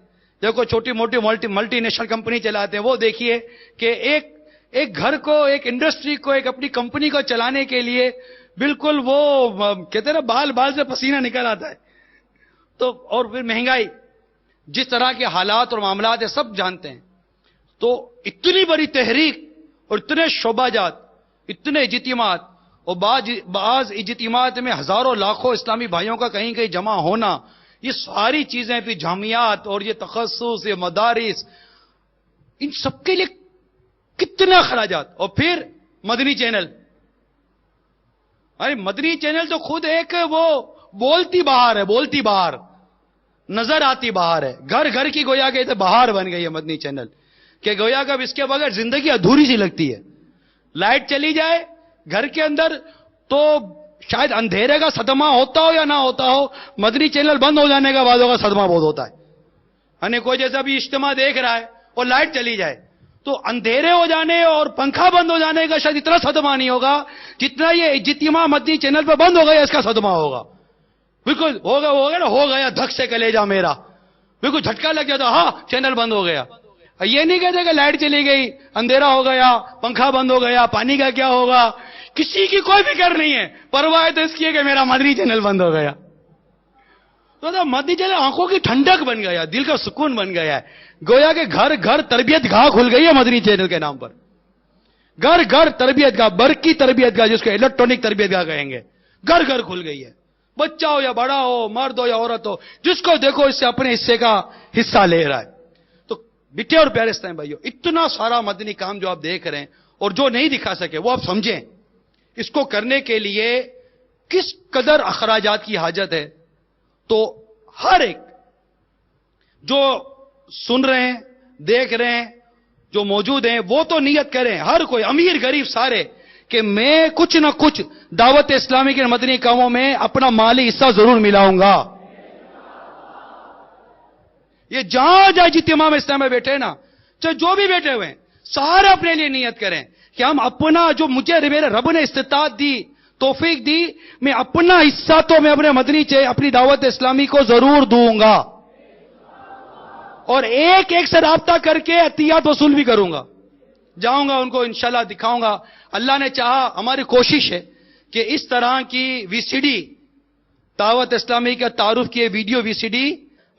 یا کوئی چھوٹی موٹی ملٹی نیشنل کمپنی چلاتے ہیں، وہ دیکھیے کہ ایک گھر کو، ایک انڈسٹری کو، ایک اپنی کمپنی کو چلانے کے لیے بالکل وہ کہتے ہیں نا بال سے پسینہ نکل آتا ہے۔ تو اور پھر مہنگائی، جس طرح کے حالات اور معاملات ہے سب جانتے ہیں۔ تو اتنی بڑی تحریک اور اتنے شعبہ جات، اتنے اجتماعات، اور بعض اجتماعات میں ہزاروں لاکھوں اسلامی بھائیوں کا کہیں کہیں جمع ہونا، یہ ساری چیزیں پھر جامعات اور یہ تخصص، یہ مدارس، ان سب کے لیے کتنا اخراجات۔ اور پھر مدنی چینل، مدنی چینل تو خود ایک وہ بولتی بہار ہے، بولتی بہار، نظر آتی بہار ہے، گھر گھر کی گویا کہ بہار بن گئی ہے مدنی چینل، کہ گویا کہ اب اس کے بغیر زندگی ادھوری سی لگتی ہے۔ لائٹ چلی جائے گھر کے اندر تو شاید اندھیرے کا صدمہ ہوتا ہو یا نہ ہوتا ہو، مدنی چینل بند ہو جانے کا بعدوں کا صدمہ بہت ہوتا ہے. یعنی کوئی جیسا بھی اجتماع دیکھ رہا ہے اور لائٹ چلی جائے تو اندھیرے ہو جانے اور پنکھا بند ہو جانے کا شاید اتنا صدمہ نہیں ہوگا جتنا یہ اجتماع مدنی چینل پہ بند ہو گیا اس کا صدمہ ہوگا. بالکل ہوگا نا، ہو گیا دھک سے کلیجہ میرا، بالکل جھٹکا لگ گیا تھا، ہاں چینل بند ہو گیا. یہ نہیں کہتے کہ لائٹ چلی گئی، اندھیرا ہو گیا، پنکھا بند ہو گیا، پانی کا کیا ہوگا، کسی کی کوئی فکر نہیں ہے. پرواہ تو اس کی ہے کہ میرا مدنی چینل بند ہو گیا. تو مدنی چینل آنکھوں کی ٹھنڈک بن گیا، دل کا سکون بن گیا ہے. گویا کہ گھر گھر تربیت گاہ کھل گئی ہے مدنی چینل کے نام پر. گھر گھر تربیت گاہ، برقی تربیت گاہ، جس کو الیکٹرانک تربیت گاہ کہیں گے، گھر گھر کھل گئی ہے. بچہ ہو یا بڑا ہو، مرد ہو یا عورت ہو، جس کو دیکھو اس سے اپنے حصے کا حصہ لے رہا ہے. تو بیٹے اور پیارے اسلام بھائیو، اتنا سارا مدنی کام جو آپ دیکھ رہے ہیں اور جو نہیں دکھا سکے وہ آپ سمجھیں اس کو کرنے کے لیے کس قدر اخراجات کی حاجت ہے. تو ہر ایک جو سن رہے ہیں، دیکھ رہے ہیں، جو موجود ہیں، وہ تو نیت کریں، ہر کوئی، امیر غریب سارے، کہ میں کچھ نہ کچھ دعوت اسلامی کے مدنی کاموں میں اپنا مالی حصہ ضرور ملاؤں گا. یہ جہاں جہاں اجتماع میں اسلام میں بیٹھے نا، چاہے جو بھی بیٹھے ہوئے ہیں، سارے اپنے لیے نیت کریں کہ ہم اپنا جو مجھے میرے رب نے استطاعت دی، توفیق دی، میں اپنا حصہ تو میں اپنے مدنی اپنی دعوت اسلامی کو ضرور دوں گا، اور ایک ایک سے رابطہ کر کے عطیات وصول بھی کروں گا. جاؤں گا ان کو انشاءاللہ دکھاؤں گا. اللہ نے چاہا، ہماری کوشش ہے کہ اس طرح کی وی سی ڈی، دعوت اسلامی کا تعارف کیے ویڈیو وی سی ڈی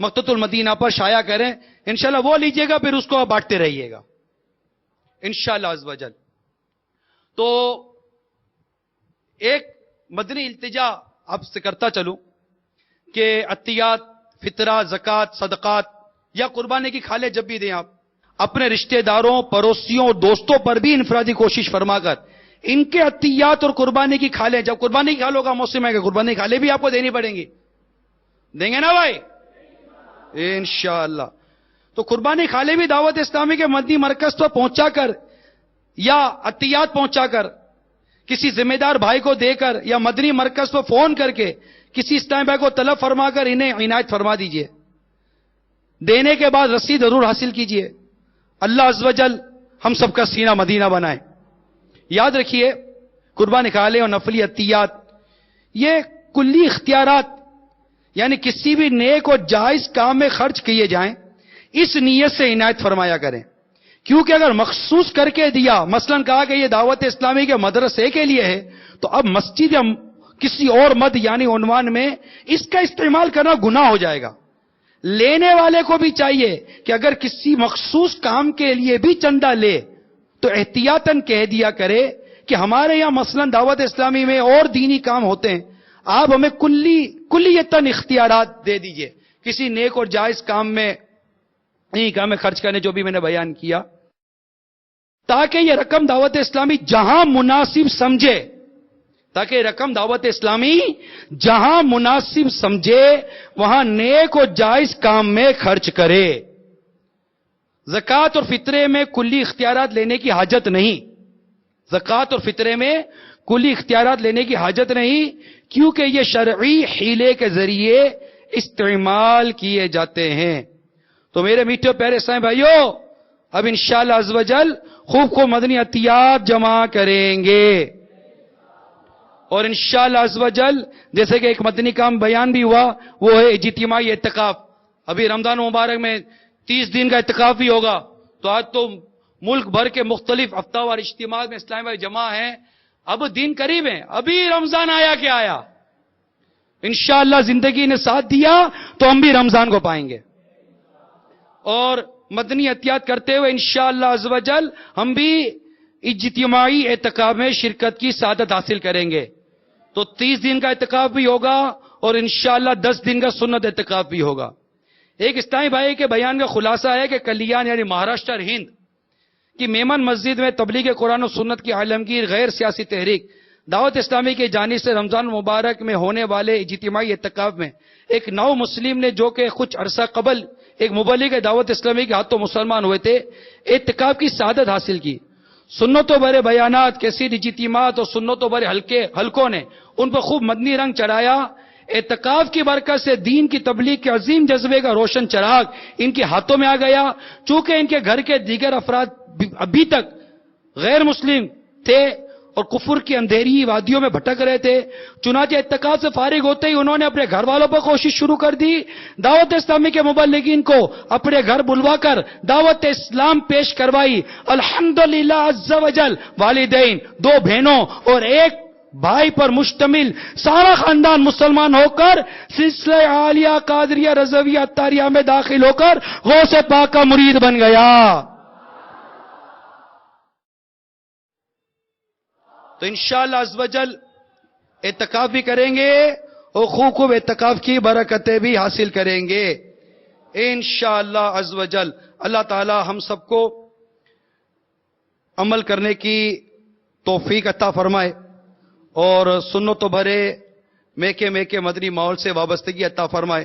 مکتبۃ المدینہ پر شائع کریں. انشاءاللہ وہ لیجئے گا، پھر اس کو بانٹتے رہیے گا انشاءاللہ عز و جل. تو ایک مدنی التجا آپ سے کرتا چلوں کہ عطیات، فطرہ، زکوٰۃ، صدقات یا قربانی کی کھالیں جب بھی دیں، آپ اپنے رشتہ داروں، پڑوسیوں اور دوستوں پر بھی انفرادی کوشش فرما کر ان کے عطیات اور قربانی کی کھالیں. جب قربانی کی کھالوں کا موسم ہے کہ قربانی کی کھالیں بھی آپ کو دینی پڑیں گی. دیں گے نا بھائی؟ انشاءاللہ. تو قربانی کھالیں بھی دعوت اسلامی کے مدنی مرکز پر پہنچا کر یا عطیات پہنچا کر کسی ذمہ دار بھائی کو دے کر یا مدنی مرکز پر فون کر کے کسی اسلامی بھائی کو طلب فرما کر انہیں عنایت فرما دیجئے. دینے کے بعد رسید ضرور حاصل کیجئے. اللہ عز و جل ہم سب کا سینہ مدینہ بنائے. یاد رکھیے، قربانی کھالیں اور نفلی عطیات یہ کلی اختیارات، یعنی کسی بھی نیک اور جائز کام میں خرچ کیے جائیں، اس نیت سے عنایت فرمایا کریں. کیونکہ اگر مخصوص کر کے دیا، مثلا کہا کہ یہ دعوت اسلامی کے مدرسے کے لیے ہے، تو اب مسجد یا کسی اور مد یعنی عنوان میں اس کا استعمال کرنا گناہ ہو جائے گا. لینے والے کو بھی چاہیے کہ اگر کسی مخصوص کام کے لیے بھی چندہ لے تو احتیاطاً کہہ دیا کرے کہ ہمارے یہاں مثلا دعوت اسلامی میں اور دینی کام ہوتے ہیں، آپ ہمیں کلیتاً اختیارات دے دیجئے کسی نیک اور جائز کام میں، نہیں کام میں خرچ کرنے، جو بھی میں نے بیان کیا، تاکہ یہ رقم دعوت اسلامی جہاں مناسب سمجھے، تاکہ رقم دعوت اسلامی جہاں مناسب سمجھے وہاں نیک اور جائز کام میں خرچ کرے. زکوٰۃ اور فطرے میں کلی اختیارات لینے کی حاجت نہیں. زکوٰۃ اور فطرے میں کلی اختیارات لینے کی حاجت نہیں، کیونکہ یہ شرعی حیلے کے ذریعے استعمال کیے جاتے ہیں. تو میرے میٹھے پیارے اسلامی بھائیو، اب انشاءاللہ عز و جل خوب مدنی عطیات جمع کریں گے، اور انشاءاللہ عز و جل جیسے کہ ایک مدنی کام بیان بھی ہوا، وہ ہے اجتماعی اعتکاف. ابھی رمضان مبارک میں 30 دن کا اعتکاف بھی ہوگا. تو آج تو ملک بھر کے مختلف ہفتہ وار اجتماع میں اسلامی بھائی جمع ہیں. اب دن قریب ہیں، ابھی رمضان آیا کہ آیا. انشاءاللہ زندگی نے ساتھ دیا تو ہم بھی رمضان کو پائیں گے، اور مدنی عطیات کرتے ہوئے انشاءاللہ عز و جل ہم بھی اجتماعی اعتکاف میں شرکت کی سعادت حاصل کریں گے. تو 30 دن کا اعتکاف بھی ہوگا اور انشاءاللہ 10 دن کا سنت اعتکاف بھی ہوگا. ایک اسلامی بھائی کے بیان کا خلاصہ ہے کہ کلیان یعنی مہاراشٹر ہند کی میمن مسجد میں تبلیغ قرآن و سنت کی عالمگیر غیر سیاسی تحریک دعوت اسلامی کی جانب سے رمضان مبارک میں ہونے والے اجتماعی اعتکاف میں ایک نو مسلم نے، جو کہ کچھ عرصہ قبل ایک مبلغ دعوت اسلامی کے ہاتھوں مسلمان ہوئے تھے، اعتکاف کی سعادت حاصل کی. سنتوں بھرے بیانات، کیسٹ اجتماعات اور سنتوں بھرے حلقوں نے ان پر خوب مدنی رنگ چڑھایا. اعتکاف کی برکت سے دین کی تبلیغ کے عظیم جذبے کا روشن چراغ ان کے ہاتھوں میں آ گیا. چونکہ ان کے گھر کے دیگر افراد ابھی تک غیر مسلم تھے اور کفر کی اندھیری وادیوں میں بھٹک رہے تھے، چنانچہ اعتکاف سے فارغ ہوتے ہی انہوں نے اپنے گھر والوں پر کوشش شروع کر دی. دعوت اسلامی کے مبلغین کو اپنے گھر بلوا کر دعوت اسلام پیش کروائی. الحمدللہ عز وجل والدین، 2 بہنوں اور 1 بھائی پر مشتمل سارا خاندان مسلمان ہو کر سلسلہ عالیہ قادریہ رضویہ عطاریہ میں داخل ہو کر غوث پاک کا مرید بن گیا. تو انشاءاللہ عز وجل اعتکاف بھی کریں گے اور خوب اعتکاف کی برکتیں بھی حاصل کریں گے انشاءاللہ عز وجل. اللہ تعالی ہم سب کو عمل کرنے کی توفیق عطا فرمائے اور سنتوں بھرے میکے مدنی ماحول سے وابستگی عطا فرمائے.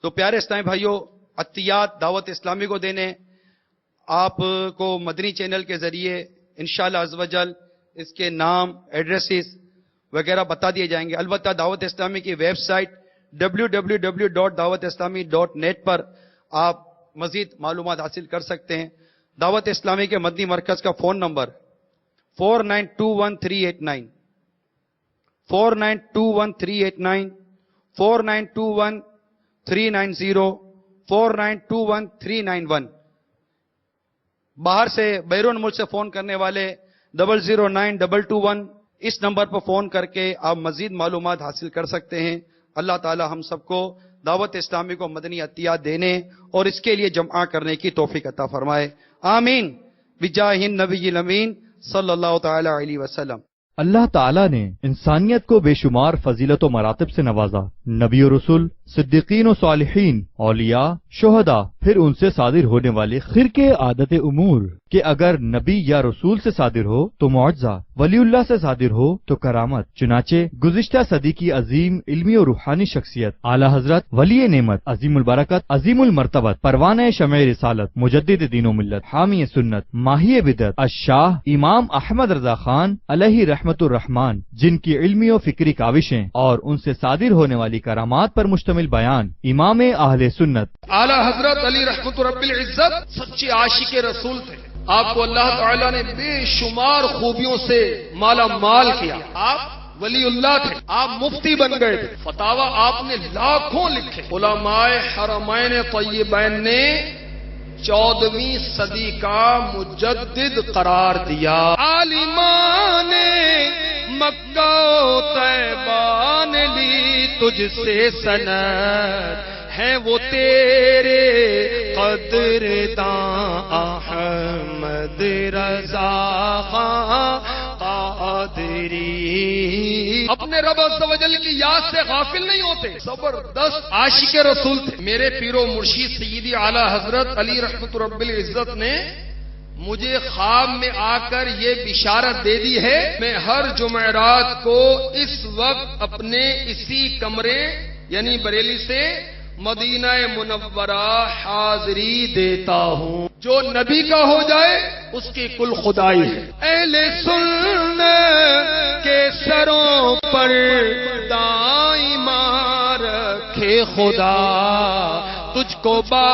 تو پیارے اسلامی بھائیوں، عطیات دعوت اسلامی کو دینے آپ کو مدنی چینل کے ذریعے انشاءاللہ عز وجل اس کے نام، ایڈریسز وغیرہ بتا دیے جائیں گے. البتہ دعوت اسلامی کی ویب سائٹ www.dawatislami.net پر آپ مزید معلومات حاصل کر سکتے ہیں. دعوت اسلامی کے مدنی مرکز کا فون نمبر 4921-389 4921-389 4921-390 4921-391. باہر سے بیرون ملک سے فون کرنے والے 009-221 اس نمبر پر فون کر کے آپ مزید معلومات حاصل کر سکتے ہیں. اللہ تعالی ہم سب کو دعوت اسلامی کو مدنی عطیات دینے اور اس کے لیے جمع کرنے کی توفیق عطا فرمائے. آمین بجاہ النبی الامین صلی اللہ تعالی علیہ وسلم. اللہ تعالیٰ نے انسانیت کو بے شمار فضیلت و مراتب سے نوازا. نبی و رسول، صدیقین و صالحین، اولیاء، شہداء، پھر ان سے صادر ہونے والے خرقے عادت امور کہ اگر نبی یا رسول سے صادر ہو تو معجزہ، ولی اللہ سے صادر ہو تو کرامت. چنانچہ گزشتہ صدی کی عظیم علمی و روحانی شخصیت اعلی حضرت ولی نعمت، عظیم البرکت، عظیم المرتبت، پروانہ شمع رسالت، مجدد دین و ملت، حامی سنت، ماہی بدعت، الشاہ امام احمد رضا خان علیہ رحمت الرحمان، جن کی علمی و فکری کاوشیں اور ان سے صادر ہونے والی کرامات پر مشتمل بیان امام اہل سنت اعلی حضرت علی رحمت رب العزت سچے عاشق رسول تھے. آپ کو اللہ تعالیٰ نے بے شمار خوبیوں سے مالا مال کیا. آپ ولی اللہ تھے، آپ مفتی بن گئے تھے، فتاوا آپ نے لاکھوں لکھے. علماء حرمین طیبین نے 14ویں صدی کا مجدد قرار دیا. عالمان مکہ و طیبہ نے لی تجھ سے سند، ہیں وہ تیرے قدرداں احمد رضا خان قادری. اپنے رب عز و جل کی یاد سے غافل نہیں ہوتے، زبردست عاشق رسول تھے. میرے پیر و مرشید سیدی اعلی حضرت علی رحمت رب العزت نے مجھے خواب میں آ کر یہ بشارت دے دی ہے، میں ہر جمعرات کو اس وقت اپنے اسی کمرے یعنی بریلی سے مدینہ منورہ حاضری دیتا ہوں. جو نبی کا ہو جائے اس کی کل خدائی ہے. اہل سنت کے سروں پر دائماں رکھے خدا، تجھ کو با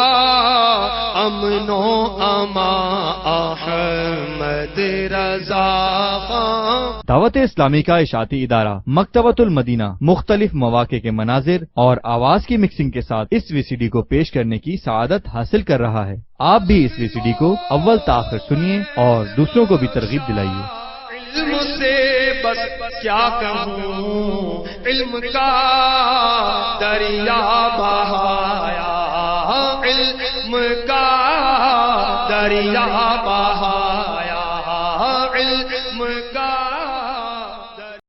امن و امان احمد رضا خان. دعوت اسلامی کا اشاعتی ادارہ مکتبۃ المدینہ مختلف مواقع کے مناظر اور آواز کی مکسنگ کے ساتھ اس VCD کو پیش کرنے کی سعادت حاصل کر رہا ہے. آپ بھی اس VCD کو اول تاخر سنیے اور دوسروں کو بھی ترغیب دلائیے. علم سے بس کیا کہوں، علم کا دریا بہایا، علم کا دریا بہایا.